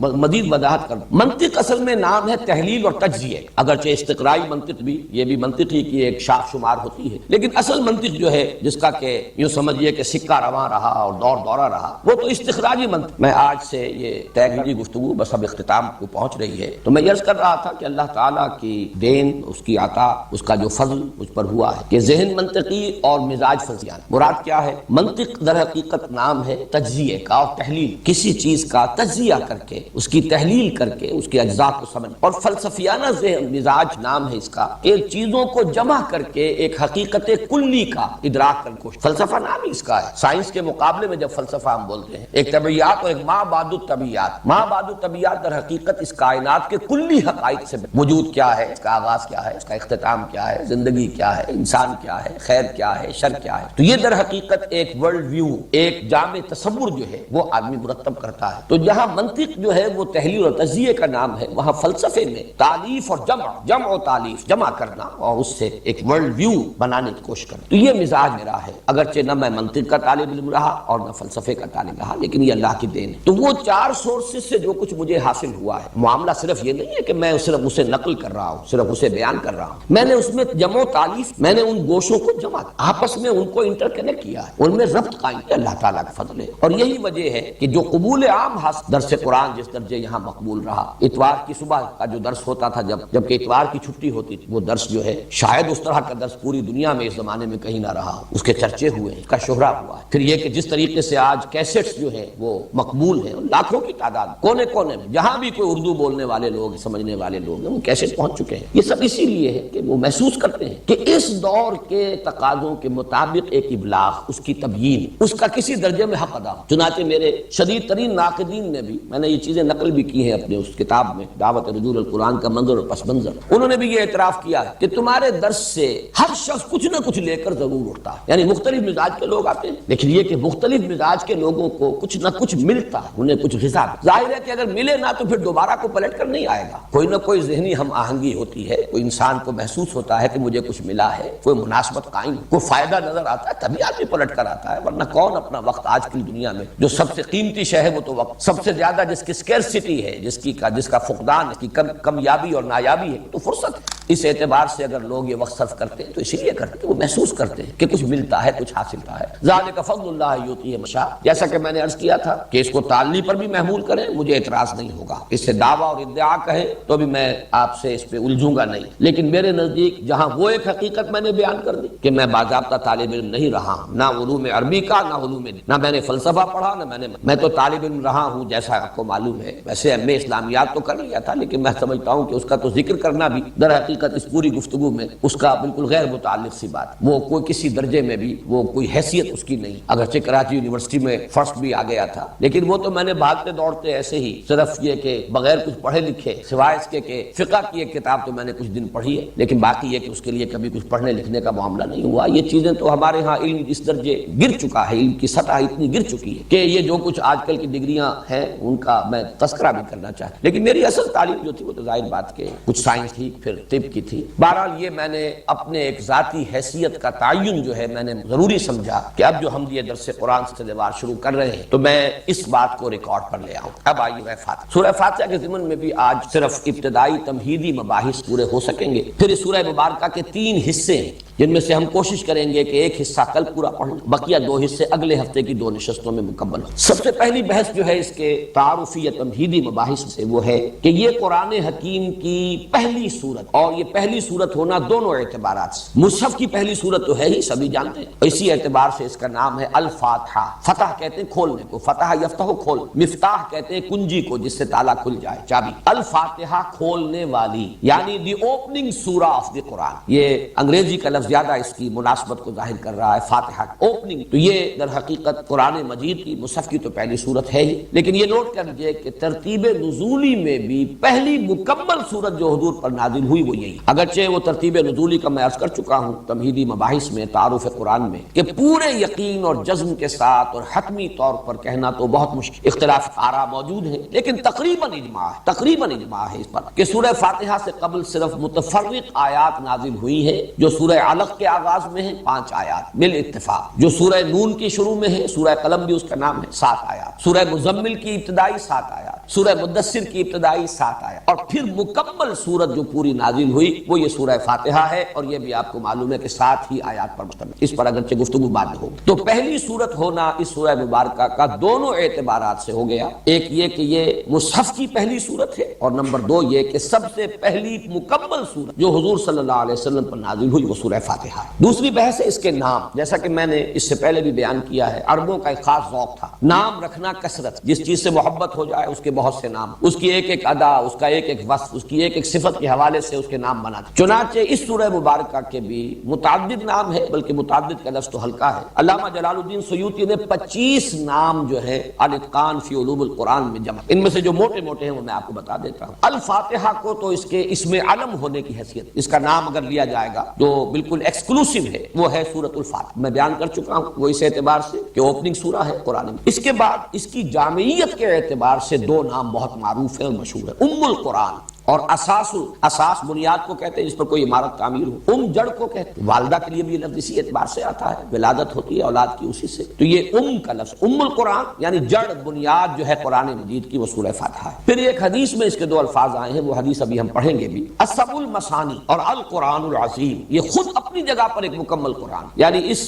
مزید وضاحت کروں۔ منطق اصل میں نام ہے تحلیل اور تجزیے، اگرچہ استقرائی منطق بھی، یہ بھی منطقی کی ایک شاخ شمار ہوتی ہے، لیکن اصل منطق جو ہے جس کا کہ یوں سمجھیے کہ سکہ رواں رہا اور دور دورہ رہا، وہ تو استخراجی منطق۔ میں آج سے یہ تحقیقی گفتگو بس اب اختتام کو پہنچ رہی ہے، تو میں عرض کر رہا تھا کہ اللہ تعالیٰ کی دین، اس کی عطا، اس کا جو فضل مجھ پر ہوا ہے کہ ذہن منطقی اور مزاج فضیان۔ مراد کیا ہے؟ منطق در حقیقت نام ہے تجزیے کا اور تحلیل، کسی چیز کا تجزیہ کر کے، اس کی تحلیل کر کے، اس کے اجزاء کو سمجھ، اور فلسفیانہ ذہن مزاج نام ہے اس کا کہ چیزوں کو جمع کر کے ایک حقیقت کلی کا ادراک کر کوشش۔ فلسفہ نام ہی اس کا ہے۔ سائنس کے مقابلے میں جب فلسفہ ہم بولتے ہیں، ایک طبیعیات اور ایک ما بعد الطبیعیات، ما بعد الطبیعیات در حقیقت اس کائنات کے کلی حقائق سے وجود کیا ہے، اس کا آغاز کیا ہے، اس کا اختتام کیا ہے، زندگی کیا ہے، انسان کیا ہے، خیر کیا ہے، شر کیا ہے، تو یہ در حقیقت ایک ورلڈ ویو، ایک جامع تصور جو ہے وہ آدمی مرتب کرتا ہے۔ تو جہاں منطق جو ہے وہ تحلیل اور تجزیے کا نام ہے، وہاں فلسفے میں تالیف اور جمع و تالیف، جمع کرنا اور اس سے ایک ورلڈ ویو بنانے کی کوشش کرنا۔ تو یہ مزاج میرا ہے، اگرچہ نہ میں منطق کا طالب علم رہا اور نہ فلسفے کا طالب رہا، لیکن یہ اللہ کی دین ہے۔ تو وہ 4 سورسز سے جو کچھ مجھے حاصل ہوا ہے، معاملہ صرف یہ نہیں ہے کہ میں صرف اسے نقل کر رہا ہوں، صرف اسے بیان کر رہا ہوں، میں نے اس میں جمع و تالیف، میں نے ان گوشوں کو جمع آپس میں ان کو انٹر کنیکٹ کیا ہے، ان میں ربط قائم کیا، اللہ تعالیٰ کا فضل ہے۔ اور یہی وجہ ہے کہ جو قبول عام حاصل، درس قرآن جس درجے یہاں مقبول رہا، اتوار کی صبح کا جو درس ہوتا تھا جبکہ اتوار کی چھٹی ہوتی تھی، وہ درس جو ہے شاید اس طرح کا درس پوری دنیا میں اس زمانے میں کہیں نہ رہا ہو، اس کے چرچے ہوئے ہیں، اس کا شہرہ ہوا ہے۔ پھر یہ کہ جس طریقے سے آج کیسٹس جو ہیں وہ مقبول ہیں، لاکھوں کی تعداد، کونے کونے میں جہاں بھی کوئی اردو بولنے والے لوگ، سمجھنے والے لوگ ہیں، وہ کیسٹ پہنچ چکے ہیں۔ یہ سب اسی لیے ہے کہ وہ محسوس کرتے ہیں کہ اس دور کے تقاضوں کے مطابق ایک ابلاغ، اس کی تبیین، اس کا کسی درجے میں حق ادا ہو۔ چنانچہ میرے شدید ترین ناقدین نے بھی، میں نے یہ چیزیں نقل بھی کی ہیں اپنے اس کتاب میں، دعوت رجوع القرآن کا منظر اور پس منظر، انہوں نے بھی یہ اعتراف کیا ہے کہ تمہارے درس سے ہر شخص کچھ نہ کچھ لے کر ضرور اٹھتا ہے، یعنی مختلف مزاج کے لوگ آتے ہیں، لیکن یہ کہ مختلف مزاج کے لوگوں کو کچھ نہ کچھ ملتا ہے، انہیں کچھ غذا۔ ظاہر ہے کہ اگر ملے نہ تو پھر دوبارہ کو پلٹ کر نہیں آئے گا، کوئی نہ کوئی ذہنی ہم آہنگی ہوتی ہے، کوئی انسان کو محسوس ہوتا ہے کہ مجھے کچھ ملا ہے، کوئی مناسبت قائم، کوئی فائدہ نظر آتا ہے، تبھی آدمی پلٹ کر آتا ہے، ورنہ کون اپنا وقت آج کی دنیا میں جو سب سے قیمتی شے ہے وہ تو وقت، سب سے زیادہ جس کی اسکیرسٹی ہے، جس کا فقدان، جس کی کمیابی اور نایابی ہے، تو فرصت ہے۔ اس اعتبار سے اگر لوگ یہ وقت صرف کرتے ہیں تو اسی لیے کرتے ہیں کہ وہ محسوس کرتے ہیں کہ کچھ ملتا ہے، کچھ حاصل ہوتا ہے۔ ذالک فضل اللہ یؤتیہ من یشاء، جیسا کہ میں نے عرض کیا تھا کہ اس کو تعلی پر بھی محمول کریں مجھے اعتراض نہیں ہوگا، اس سے دعویٰ اور ادعا کہیں تو بھی میں آپ سے اس پہ الجھوں گا نہیں، لیکن میرے نزدیک جہاں وہ ایک حقیقت میں نے بیان کر دی کہ میں باضابطہ طالب علم نہیں رہا ہوں، نہ علوم عربی کا نہ علوم نہ میں نے فلسفہ پڑھا نہ میں تو طالب علم رہا ہوں جیسا آپ کو معلوم ہے، ویسے ایم اے اسلامیات تو کر لیا تھا، لیکن میں سمجھتا ہوں کہ اس کا تو ذکر کرنا بھی در حقیقت اس پوری گفتگو میں اس کا بالکل غیر متعلق سی بات، وہ کوئی کسی درجے میں بھی وہ کوئی حیثیت اس کی نہیں، اگرچہ کراچی یونیورسٹی میں فرسٹ بھی آ گیا تھا، لیکن وہ تو میں نے بھاگتے دوڑتے ایسے ہی صرف یہ کہ بغیر کچھ پڑھے لکھے سوائے اس کے کہ فقہ کی ایک کتاب تو میں نے کچھ دن پڑھی ہے، لیکن باقی یہ کہ اس کے لیے کبھی کچھ پڑھنے لکھنے کا معاملہ نہیں ہوا۔ یہ چیزیں تو ہمارے ہاں علم اس درجے گر چکا ہے، علم کی سطح اتنی گر چکی ہے کہ یہ جو کچھ آج کل کی ڈگریاں ہیں ان کا میں تذکرہ بھی کرنا چاہتا، لیکن میری اصل تعلیم جو تھی وہ تو ظاہر بات کہ کچھ سائنس تھی پھر طب کی تھی۔ بہرحال یہ میں نے اپنے ایک ذاتی حیثیت کا تعین جو ہے میں نے ضروری سمجھا کہ اب جو ہم یہ درس قرآن سے دیوار شروع کر رہے ہیں تو میں اس بات کو ریکارڈ پر لے آؤں۔ اب آئیے سورہ فاتحہ، سورہ فاتحہ کے ضمن میں بھی آج صرف ابتدائی تمہیدی مباحث پورے ہو سکیں گے، پھر اس سورہ مبارکہ کے 3 حصے ہیں جن میں سے ہم کوشش کریں گے کہ ایک حصہ کل پورا پڑھ لیں، بقیہ 2 حصے اگلے ہفتے کی 2 نشستوں میں مکمل ہوں۔ سب سے پہلی بحث جو ہے اس کے تعارفی یا تمہیدی مباحث سے وہ ہے کہ یہ قرآن حکیم کی پہلی سورت، اور یہ پہلی سورت ہونا دونوں اعتبارات سے، مصحف کی پہلی سورت تو ہے ہی سبھی جانتے ہیں، اسی اعتبار سے اس کا نام ہے الفاتحہ۔ فتح کہتے ہیں کھولنے کو، فتح یفتح کھول، مفتاح کہتے ہیں کنجی کو جس سے تالا کھل جائے، چابی۔ الفاتحہ کھولنے والی، یعنی دی اوپننگ سورہ آف دی قرآن، یہ انگریزی کا لفظ زیادہ اس کی مناسبت کو ظاہر کر رہا ہے، فاتحہ اوپننگ، تو یہ در حقیقت قرآن مجید کی مصحف کی تو پہلی سورت ہے ہی، لیکن یہ نوٹ کر لیجئے کہ ترتیب نزولی میں بھی پہلی مکمل سورت جو حضور پر نازل ہوئی وہ یہی، اگرچہ وہ ترتیب نزولی کا میں عرض کر چکا ہوں تمہیدی مباحث میں تعارف قرآن میں کہ پورے یقین اور جزم کے ساتھ اور حتمی طور پر کہنا تو بہت مشکل، اختلاف آراء موجود ہیں، لیکن تقریباً اجماع ہے اس پر کہ سورہ فاتحہ سے قبل صرف متفرق آیات نازل ہوئی ہیں جو سورہ علق کے آغاز میں ہیں 5 آیات بالاتفاق، جو سورہ نون کی شروع میں ہے، سورہ قلم بھی اس کا نام ہے 7 آیات، سورہ مزمل کی ابتدائی 7 آیات، سورہ مدثر کی ابتدائی 7 آیات، اور پھر مکمل سورت جو پوری نازل ہوئی وہ یہ سورہ فاتحہ ہے، اور یہ بھی آپ کو معلوم ہے کہ 7 ہی آیات پر مشتمل، اس پر اگرچہ گفتگو بعد میں ہوگی۔ تو پہلی سورت ہونا اس سورہ مبارکہ کا دونوں اعتبارات سے ہو گیا، ایک یہ کہ یہ مصحف کی پہلی سورت ہے، اور نمبر 2 یہ کہ سب سے پہلی مکمل سورت جو حضور صلی اللہ علیہ وسلم پر نازل ہوئی وہ سورہ فاتحہ ہے۔ دوسری بحث ہے اس کے نام، جیسا کہ میں نے اس سے پہلے بھی بیان کیا ہے، عربوں کا ایک خاص ذوق تھا نام رکھنا کثرت، جس چیز سے محبت ہو جائے اس کے بہت سے نام، اس کی ایک ایک ادا، اس کا ایک ایک وصف، اس کی ایک ایک صفت کے حوالے سے اس کے نام بناتے، چنانچہ اس سورہ مبارکہ کے بھی متعدد نام ہے، بلکہ متعدد کا لفظ تو ہلکا ہے۔ علامہ جلال الدین سیوطی نے 25 نام جو ہے الاتقان فی علوم القرآن میں جمع، ان میں سے جو موٹے موٹے ہیں وہ میں آپ کو بتا دیتا ہوں۔ الفاتحہ کو تو اس کے اسم علم ہونے کی حیثیت، اس کا نام اگر لیا جائے گا جو بالکل ایکسکلوسیو ہے وہ ہے سورۃ الفاتحہ، میں بیان کر چکا ہوں وہ اس اعتبار سے کہ اوپننگ سورہ ہے قرآن میں۔ اس کے بعد اس کی جامعیت کے اعتبار سے 2 نام بہت معروف ہیں اور مشہور ہیں، ام القرآن اور اساس بنیاد کو کہتے ہیں جس پر کوئی عمارت تعمیر ہو، جڑ کو کہتے ہیں، والدہ کے لیے بھی یہ لفظ اسی اعتبار سے آتا ہے، ولادت ہوتی ہے اولاد کی اسی سے، تو یہ کا لفظ القرآن یعنی جڑ بنیاد جو ہے قرآن مجید کی وہ سورہ فاتحہ ہے۔ پھر ایک حدیث میں اس کے 2 الفاظ آئے ہیں، وہ حدیث ابھی ہم پڑھیں گے بھی، السبع المثانی اور القرآن العظیم، یہ خود اپنی جگہ پر ایک مکمل قرآن، یعنی اس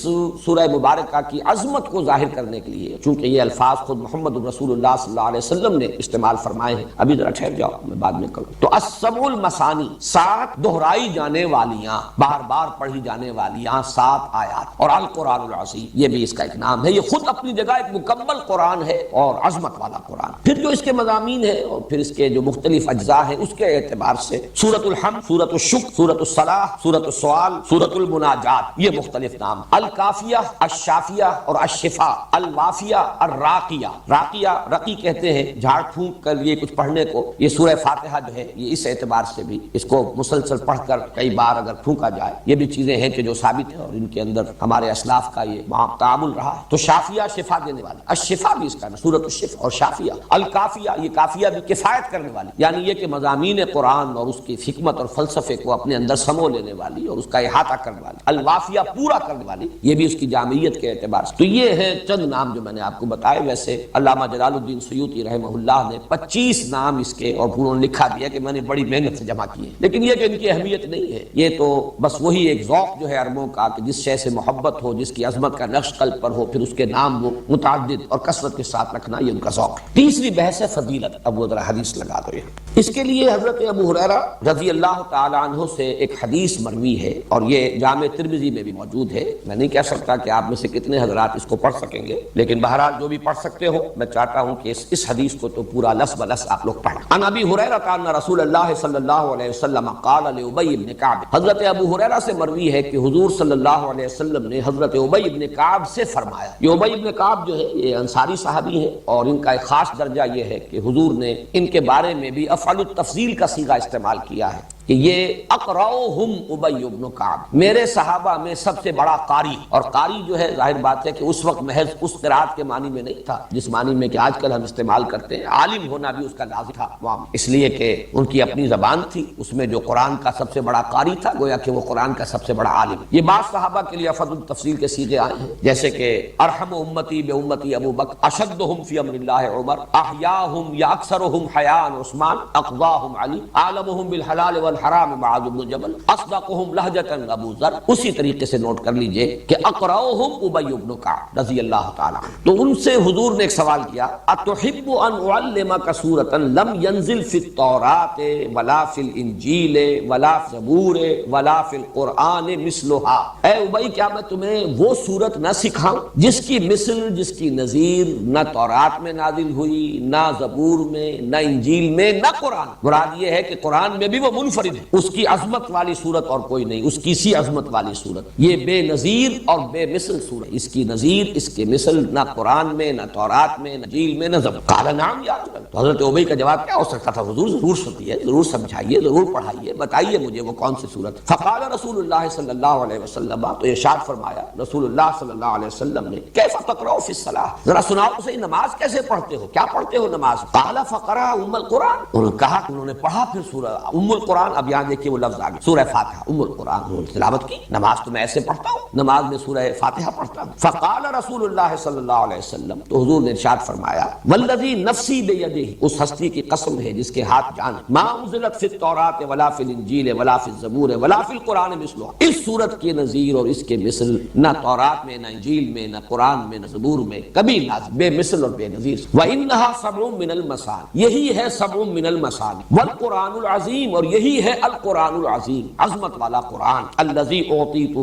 سورہ مبارکہ کی عظمت کو ظاہر کرنے کے لیے، چونکہ یہ الفاظ خود محمد رسول اللہ صلی اللہ علیہ وسلم نے استعمال فرمائے ہیں، ابھی ذرا ٹھہر جاؤ میں بعد میں کروں، تو السبع المثانی 7 دہرائی جانے والیاں، بار بار پڑھی جانے والیاں 7 آیات، اور القرآن العظیم یہ بھی اس کا ایک نام ہے، یہ خود اپنی جگہ ایک مکمل قرآن ہے اور عظمت والا قرآن۔ پھر جو اس کے مضامین ہیں اور پھر اس کے جو مختلف اجزاء ہیں اس کے اعتبار سے سورۃ الحمد، سورۃ الشکر، سورۃ الصلاح، سورۃ السؤال، سورۃ المناجات، یہ مختلف نام، الکافیہ، الشافیہ اور الشفاء، الوافیہ، الراقیہ، راقیہ رقی کہتے ہیں جھاڑ پھونک کر یہ کچھ پڑھنے کو، یہ سورہ فاتحہ جو ہے یہ اس اعتبار سے بھی اس کو مسلسل پڑھ کر کئی بار اگر پھونکا جائے، یہ بھی چیزیں ہیں کہ جو ثابت ہیں اور ان کے اندر ہمارے اسلاف کا یہ تعامل رہا ہے۔ تو شافیہ شفا دینے والا، الشفا بھی اس کا سورۃ الشفا اور شافیہ، الکافیہ یہ کافیہ بھی کفایت کرنے والی، یعنی یہ کہ مضامین قرآن اور اس کی حکمت اور فلسفے کو اپنے اندر سمو لینے والی اور اس کا احاطہ کرنے والی، الوافیہ پورا کرنے والی، یہ بھی اس کی جامعیت کے اعتبار سے۔ تو یہ ہیں چند نام جو میں نے آپ کو بتائے، ویسے علامہ جلال الدین سیوطی رحمہ اللہ نے 25 نام اس کے، اور انہوں نے لکھا بھی ہے کہ میں نے بڑی محنت سے جمع کیے، لیکن یہ کہ ان کی اہمیت نہیں ہے، یہ تو بس وہی ایک ذوق جو ہے عربوں کا کہ جس شے سے محبت ہو، جس کی عظمت کا نقش قلب پر ہو، پھر اس کے نام وہ متعدد اور کثرت کے ساتھ رکھنا، یہ ان کا ذوق ہے۔ تیسری بحث ہے فضیلت۔ اب وہ ذرا حدیث لگا دو یہاں۔ اس کے لیے حضرت ابو ہریرہ رضی اللہ تعالی عنہ سے ایک حدیث مروی ہے، اور یہ جامع ترمذی میں بھی موجود ہے۔ میں نہیں کہہ سکتا کہ آپ میں سے کتنے حضرات اس کو پڑھ سکیں گے، لیکن بہرحال جو بھی پڑھ سکتے ہو، میں چاہتا ہوں کہ اس حدیث کو تو پورا لفظ بلفظ آپ لوگ پڑھیں۔ عن ابی ہریرہ ان رسول اللہ صلی اللہ علیہ وسلم قال لابی بن کعب، حضرت ابو ہریرہ سے مروی ہے کہ حضور صلی اللہ علیہ وسلم نے حضرت ابی بن کعب سے فرمایا۔ یہ ابی بن کعب جو ہے یہ انصاری صحابی ہیں، اور ان کا ایک خاص درجہ یہ ہے کہ حضور نے ان کے بارے میں بھی افعل التفضیل کا صیغہ استعمال کیا ہے کہ یہ اقرؤہم ابی بن کعب، میرے صحابہ میں سب سے بڑا قاری۔ اور قاری جو ہے ظاہر بات ہے کہ اس وقت محض اس قرات کے معنی میں نہیں تھا جس معنی میں کہ آج کل ہم استعمال کرتے ہیں، عالم ہونا بھی اس کا لازم تھا، اس لیے کہ ان کی اپنی زبان تھی، اس میں جو قرآن کا سب سے بڑا قاری تھا گویا کہ وہ قرآن کا سب سے بڑا عالم۔ یہ بعض صحابہ کے لیے افضل التفصیل کے صیغے آئے ہیں، جیسے کہ ارحم امتی بامتی ابو بکر، اشدہم فی امر اللہ عمر، احیاہم یا اکثرہم حیاء عثمان، اقضاہم علی، اعلمہم بالحلال والحرام معاذ بن جبل، اصدقہم لہجۃ ابو ذر۔ اسی طریقے سے نوٹ کر لیجئے کہ اقرؤہم ابی بن کعب رضی اللہ تعالی عنہ۔ تو ان سے حضور نے ایک سوال کیا، اتحب ان اعلمک سورۃ لم ينزل فی التوراۃ ولا فی الانجیل ولا فی الزبور ولا فی القرآن مثلها، اے ابی کیا میں تمہیں وہ سورت نہ سکھاؤں جس کی مثل، جس کی نظیر نہ تورات میں نازل ہوئی، نہ زبور میں، نہ انجیل میں، نہ قرآن۔ مراد یہ ہے کہ قرآن میں بھی وہ منفرد ہے، اس کی عظمت والی صورت اور کوئی نہیں، اس کی سی عظمت والی صورت، یہ بے نظیر اور بے مثل صورت، اس کی نظیر، اس کی مثل نہ قرآن میں، نہ تورات میں، نہ انجیل میں، نہ زبور۔ قال نعم یا رسول اللہ، تو حضرت ابی کا جواب کیا ہو سکتا تھا؟ حضور ضرور سنیے، ضرور سمجھائیے، ضرور پڑھائیے، بتائیے مجھے وہ کون سی صورت۔ فقال رسول اللہ صلی اللہ علیہ وسلم، تو ارشاد فرمایا رسول اللہ صلی اللہ علیہ وسلم نے، کیف تقرؤ فی الصلاۃ، ذرا سناؤ تو صحیح نماز کیسے پڑھتے ہو، کیا پڑھتے ہو نماز؟ قال فقرأ ام القرآن، انہوں نے کہا کہ انہوں نے پڑھا پھر سورہ ام القرآن۔ اب یہاں دیکھیے وہ لفظ آگے، سورہ فاتحہ، ام القرآن انہوں نے تلاوت کی۔ نماز تو میں ایسے پڑھتا ہوں، نماز میں سورہ فاتحہ پڑھتا ہوں۔ فقال رسول اللہ صلی اللہ علیہ وسلم، تو حضور نے ارشاد فرمایا، والذی نفسی بیدہ، اس ہستی کی قسم ہے جس کے ہاتھ جان ہے، ما انزلت فی التوراۃ ولا فی الانجیل ولا فی الزبور ولا فی القرآن مثلها، اس سورت کی نظیر اور اس کے مثل نہ تورات میں، نہ انجیل میں، نہ قرآن میں، نہ زبور میں کبھی نازل، بے مثل اور بے نظیر۔ وانھا سبع من المثانی، یہی ہے سبع من المثانی، والقرآن العظیم، اور یہی ہے القرآن العظیم، عظمت والا قرآن، الذی اعطیتہ،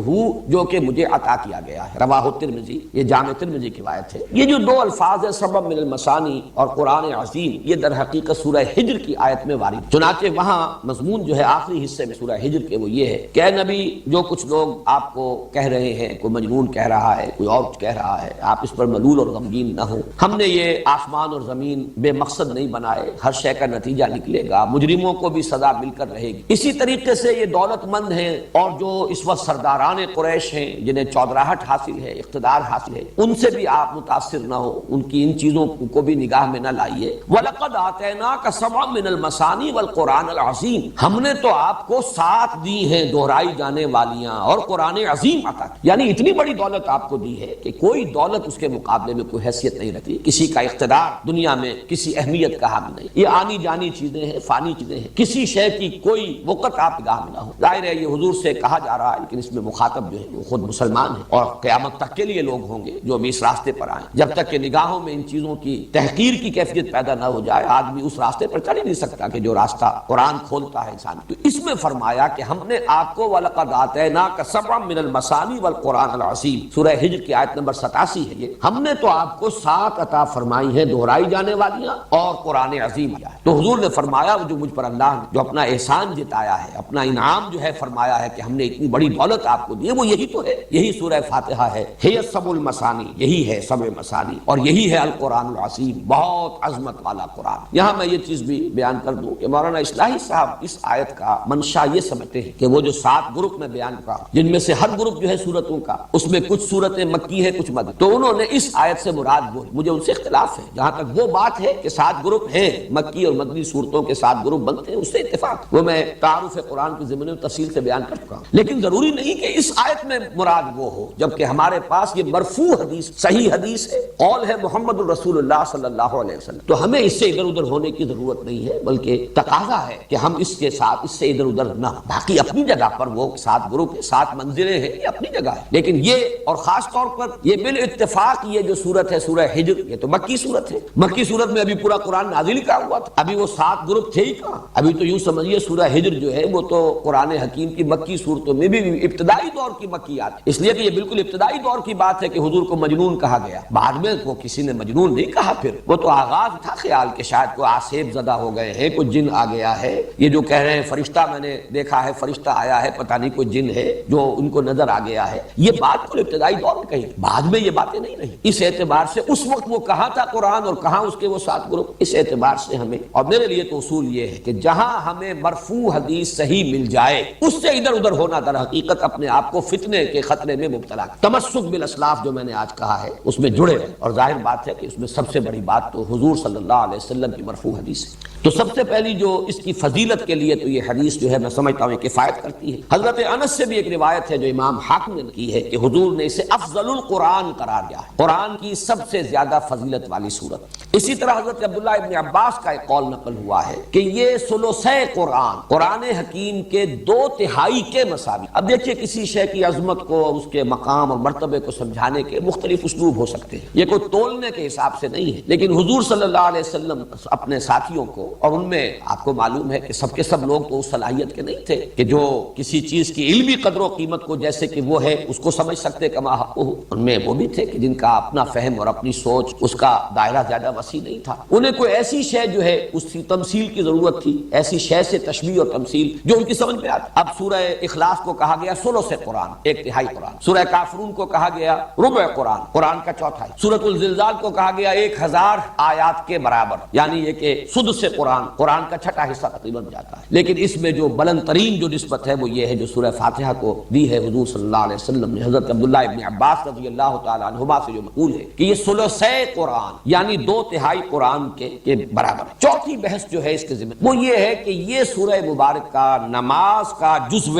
جو کہ مجھے عطا کیا گیا ہے۔ رواہ ترمذی، یہ جامع ترمذی کی روایت ہے۔ یہ جو دو الفاظ ہے سبع من المثانی اور قرآن عظیم، یہ در حقیقت سورہ ہجر کی آیت میں وارد، چنانچہ وہاں مضمون جو ہے آخری حصے میں سورہ ہجر کے وہ یہ ہے کہ اے نبی، جو کچھ لوگ آپ کو کہہ رہے ہیں، کوئی مجنون کہہ رہا ہے، کوئی اور کہہ رہا ہے، آپ اس پر ملول اور غمگین نہ ہو۔ ہم نے یہ آسمان اور زمین بے مقصد نہیں بنائے، ہر شے کا نتیجہ نکلے گا، مجرموں کو بھی سزا مل کر رہے گی۔ اسی طریقے سے یہ دولت مند ہیں اور جو اس وقت سرداران قریش ہیں، جنہیں چودراہٹ حاصل ہے، اقتدار حاصل ہے، ان سے بھی آپ متاثر نہ ہو، ان کی ان چیزوں کو بھی نگاہ میں نہ لائیے۔ وَلَقَدْ آتَيْنَاكَ سَبْعًا مِنَ الْمَثَانِي وَالْقُرْآنَ الْعَظِيمِ، ہم نے تو آپ کو 7 دی ہیں دہرائی جانے والیاں اور قرآن عظیم عطا کی، یعنی اتنی بڑی دولت آپ کو دی ہے کہ کوئی دولت اس کے مقابلے میں کوئی حیثیت نہیں رکھتی، کسی کا اقتدار دنیا میں کسی اہمیت کا حامل نہیں، یہ آنی جانی چیزیں ہیں، فانی چیزیں ہیں، کسی شے کی کوئی وقت آپ نگاہ میں نہ ہو۔ ظاہر ہے یہ حضور سے کہا جا رہا ہے، لیکن اس میں مخاطب جو ہے وہ خود مسلمان ہے، اور قیامت تک کے لیے لوگ ہوں گے جو ابھی اس راستے پر آئیں۔ جب تک کہ نگاہوں میں ان چیزوں کی تحقیر کی کیفیت پیدا نہ ہو جائے، آدمی اس راستے پر چل ہی نہیں سکتا کہ جو راستہ قرآن کھولتا ہے انسان۔ تو اس میں فرمایا کہ ہم نے آپ کو وَلَقَدْ آتَيْنَاكَ سَبْعًا مِنَ الْمَثَانِي وَالْقُرْآنِ الْعَظِيمِ، سورہ ہجر کی آیت نمبر 87 ہے یہ، ہم نے تو آپ کو 7 عطا فرمائی ہیں دہرائی جانے والیاں اور قرآن عظیم دیا ہے۔ تو حضور نے فرمایا جو مجھ پر اللہ نے جو اپنا احسان جتایا ہے، اپنا انعام جو ہے فرمایا ہے کہ ہم نے اتنی بڑی دولت آپ کو دی ہے، وہ یہی تو ہے، یہی سورہ فاتحہ ہے، ہے سبع المثانی، یہی ہے سبع مثانی، اور یہی ہے القرآن العظیم، بہت عظمت والا قرآن۔ یہاں میں یہ چیز بھی بیان کر دوں کہ مولانا اصلاحی صاحب اس آیت کا منشا یہ سمجھتے ہیں کہ وہ جو 7 گروپ میں بیان کر، جن میں سے ہر گروپ جو ہے سورتوں کا، اس میں کچھ سورتیں مکی ہے، کچھ مدنی، تو انہوں نے اس آیت سے مراد وہ، مجھے ان سے اختلاف ہے، جہاں تک وہ بات ہے کہ 7 گروپ ہیں، مکی اور مدنی صورتوں کے 7 گروپ بنتے ہیں، اس سے اتفاق، وہ میں میں تعارف قرآن کے ضمن میں تفصیل سے بیان کر چکا ہوں، لیکن ضروری نہیں کہ اس آیت میں مراد وہ ہو، جبکہ ہمارے پاس یہ مرفوع حدیث صحیح حدیث ہے، قول ہے محمد الرسول اللہ صلی اللہ علیہ وسلم، تو ہمیں اس سے ادھر ادھر ہونے کی ضرورت نہیں ہے، بلکہ تقاضا ہے کہ ہم اس کے ساتھ اس سے ادھر ادھر نہ ہوں۔ باقی اپنی جگہ پر وہ 7 گروپ 7 منزلیں ہیں، یہ اپنی جگہ ہے، لیکن یہ اور خاص طور پر یہ بالاتفاق یہ جو سورت ہے سورہ ہجر، یہ تو مکی سورت ہے، مکی سورت میں ابھی پورا قرآن نازل کا ہوا تھا، ابھی وہ 7 گروپ تھے ہی کہاں، ابھی تو یوں سمجھیے سورہ ہجر جو ہے وہ تو قرآن حکیم کی مکی صورتوں میں بھی ابتدائی دور کی مکیات، اس لیے کہ یہ بالکل ابتدائی دور کی بات ہے کہ حضور کو مجنون کہا گیا، بعد میں وہ کسی نے مجنون نہیں کہا، پھر وہ تو آغاز تھا خیال کہ شاید کوئی آسیب زدہ ہو گئے ہیں، کوئی جن آ گیا ہے، یہ جو کہہ رہے ہیں فرشتہ میں نے دیکھا ہے، فرشتہ آیا ہے، پتہ نہیں کوئی جن ہے جو ان کو نظر آ گیا ہے، یہ بات کو ابتدائی دور میں کہی، بعد میں یہ باتیں نہیں رہی۔ اس اعتبار سے اس وقت وہ کہاں تھا قرآن اور کہاں اس کے وہ 7 گروپ، اس اعتبار سے ہمیں، اور میرے لیے تو اصول یہ ہے کہ جہاں ہمیں مرفوع حدیث صحیح مل جائے اس سے ادھر ادھر ہونا در حقیقت اپنے آپ کو فتنے کے خطرے میں مبتلا، تمسک بالاسلاف جو میں نے آج کہا ہے اس میں جڑے رہے، اور ظاہر بات ہے کہ اس میں سب سے بڑی بات تو حضور صلی اللہ علیہ وسلم کی مرفوع حدیث ہے۔ تو سب سے پہلی جو اس کی فضیلت کے لیے تو یہ حدیث جو ہے میں سمجھتا ہوں کفایت کرتی ہے۔ حضرت انس سے بھی ایک روایت ہے جو امام حاکم نے کی ہے کہ حضور نے اسے افضل القرآن قرار دیا ہے، قرآن کی سب سے زیادہ فضیلت والی سورت۔ اسی طرح حضرت عبداللہ ابن عباس کا ایک قول نقل ہوا ہے کہ یہ ثلثِ قرآن حکیم کے 2/3 کے مساوی۔ اب دیکھیے کسی شے کی عظمت کو، اس کے مقام اور مرتبے کو سمجھانے کے مختلف اسلوب ہو سکتے ہیں، یہ کوئی تولنے کے حساب سے نہیں ہے، لیکن حضور صلی اللہ علیہ وسلم اپنے ساتھیوں کو، اور ان میں آپ کو معلوم ہے کہ سب کے سب لوگ تو اس صلاحیت کے نہیں تھے کہ جو کسی چیز کی علمی قدر و قیمت کو جیسے کہ وہ ہے اس کو سمجھ سکتے کما حقہ، ان میں وہ بھی تھے کہ جن کا اپنا فہم اور اپنی سوچ اس کا دائرہ زیادہ وسیع نہیں تھا، انہیں کوئی ایسی شے جو ہے اس کی تمثیل کی ضرورت تھی، ایسی شے سے تشبیہ اور تمثیل جو ان کی سمجھ میں آتی۔ اب سورہ اخلاص کو کہا گیا ثلث قرآن، 1/3 قرآن، سورہ کافرون کو کہا گیا ربع قرآن، قرآن کا 1/4، سورۃ الزلزال کو کہا گیا 1000 آیات کے برابر، یعنی یہ کہ سدس قرآن، قرآن کا 6واں حصہ تقریباً جاتا ہے۔ لیکن اس میں جو بلند ترین جو نسبت ہے وہ یہ ہے جو سورہ فاتحہ کو دی ہے حضور صلی اللہ علیہ وسلم نے، حضرت عبداللہ ابن عباس رضی اللہ تعالی عنہما سے جو مقول ہے کہ یہ ثلث قرآن یعنی 2/3 قرآن کے برابر ہے۔ چوتھی بحث جو ہے اس کے ذمہ وہ یہ ہے کہ یہ سورہ مبارک کا نماز کا جزو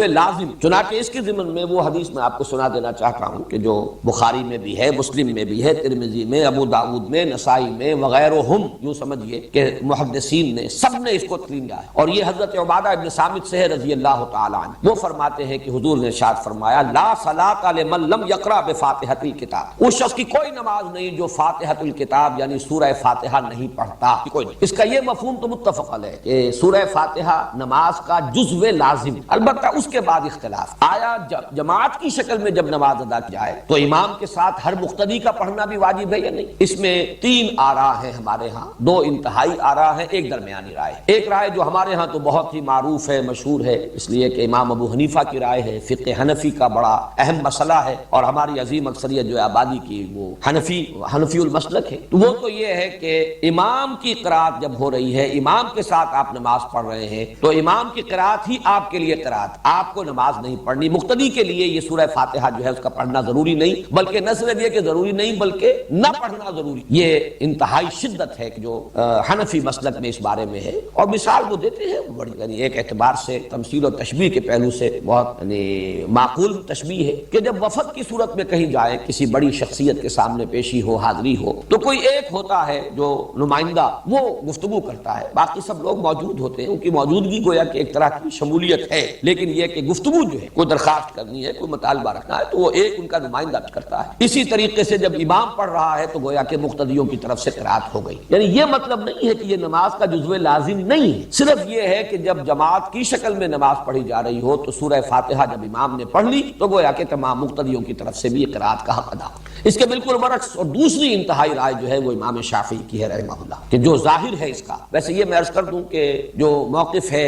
لازم، چنانچہ اس کے ضمن میں وہ حدیث میں آپ کو سنا دینا چاہتا ہوں کہ جو بخاری میں بھی ہے، مسلم میں بھی ہے، ترمذی میں، ابو داؤد میں، نسائی میں وغیرہم، یوں سمجھیے کہ محدثین نے سب نے اس کو تسلیم کیا ہے، اور یہ حضرت عبادہ ابن صامت سے ہے رضی اللہ تعالی عنہ، وہ فرماتے ہیں کہ حضور نے ارشاد فرمایا لا صلاۃ لمن لم یقرأ بفاتحۃ الکتاب، اس شخص کی کوئی نماز نہیں جو فاتحۃ الکتاب یعنی سورہ فاتحہ نہیں پڑھتا، کوئی نہیں۔ اس کا یہ مفہوم تو متفق علیہ کہ سورہ فاتحہ نماز کا جزو لازم، البتہ اس کے بعد اختلاف آیا جماعت کی شکل میں جب نماز ادا کی جائے تو امام کے ساتھ ہر مقتدی کا پڑھنا بھی واجب ہے یا نہیں۔ اس میں 3 آراء ہیں ہمارے ہاں، 2 انتہائی آراء ہیں، ایک درمیانی رائے۔ ایک رائے جو ہمارے ہاں تو بہت ہی معروف ہے، مشہور ہے، اس لیے کہ امام ابو حنیفہ کی رائے ہے، فقہ حنفی کا بڑا اہم مسئلہ ہے، اور ہماری عظیم اکثریت جو ہے آبادی کی وہ حنفی المسلک ہے، تو وہ تو یہ ہے کہ امام کی قرات جب ہو رہی ہے، امام کے ساتھ آپ نماز پڑھ رہے ہیں تو امام کی قرات ہی آپ کے لیے قرات، آپ کو نماز نہیں پڑھنی۔ مقتدی کے لیے یہ سورہ فاتحہ جو ہے اس کا پڑھنا ضروری نہیں، بلکہ نہ صرف یہ کہ ضروری نہیں بلکہ نہ پڑھنا ضروری، یہ انتہائی شدت ہے جو حنفی مسلک میں اس بارے میں ہے، اور مثال وہ دیتے ہیں بڑی، یعنی ایک اعتبار سے تمثیل و تشبیہ کے پہلو سے بہت یعنی معقول تشبیہ ہے کہ جب وفد کی صورت میں کہیں جائے، کسی بڑی شخصیت کے سامنے پیشی ہو، حاضری ہو، تو کوئی ایک ہوتا ہے جو نمائندہ، وہ گفتگو کرتا ہے، باقی سب لوگ موجود ہوتے ہیں، ان کی موجودگی گویا کہ ایک طرح کی شمولیت ہے، لیکن یہ کہ گفتگو جو ہے، کوئی درخواست کرنی ہے، کوئی مطالبہ رکھنا ہے، تو وہ ایک ان کا نمائندہ کرتا ہے۔ اسی طریقے سے جب امام پڑھ رہا ہے تو گویا کہ مقتدیوں کی طرف سے قرات ہو گئی، یعنی یہ مطلب نہیں ہے کہ یہ نماز کا جزو لازم نہیں ہے، صرف یہ ہے کہ جب جماعت کی شکل میں نماز پڑھی جا رہی ہو تو سورہ فاتحہ جب امام نے پڑھ لی تو گویا کہ تمام مقتدیوں کی طرف سے بھی قرات کا حق ادا ہو۔ اس کے بالکل برعکس اور دوسری انتہائی رائے جو ہے وہ امام شافعی کی ہے رحمہ اللہ، کہ جو ظاہر ہے اس کا، ویسے یہ میں عرض کر دوں کہ جو موقف ہے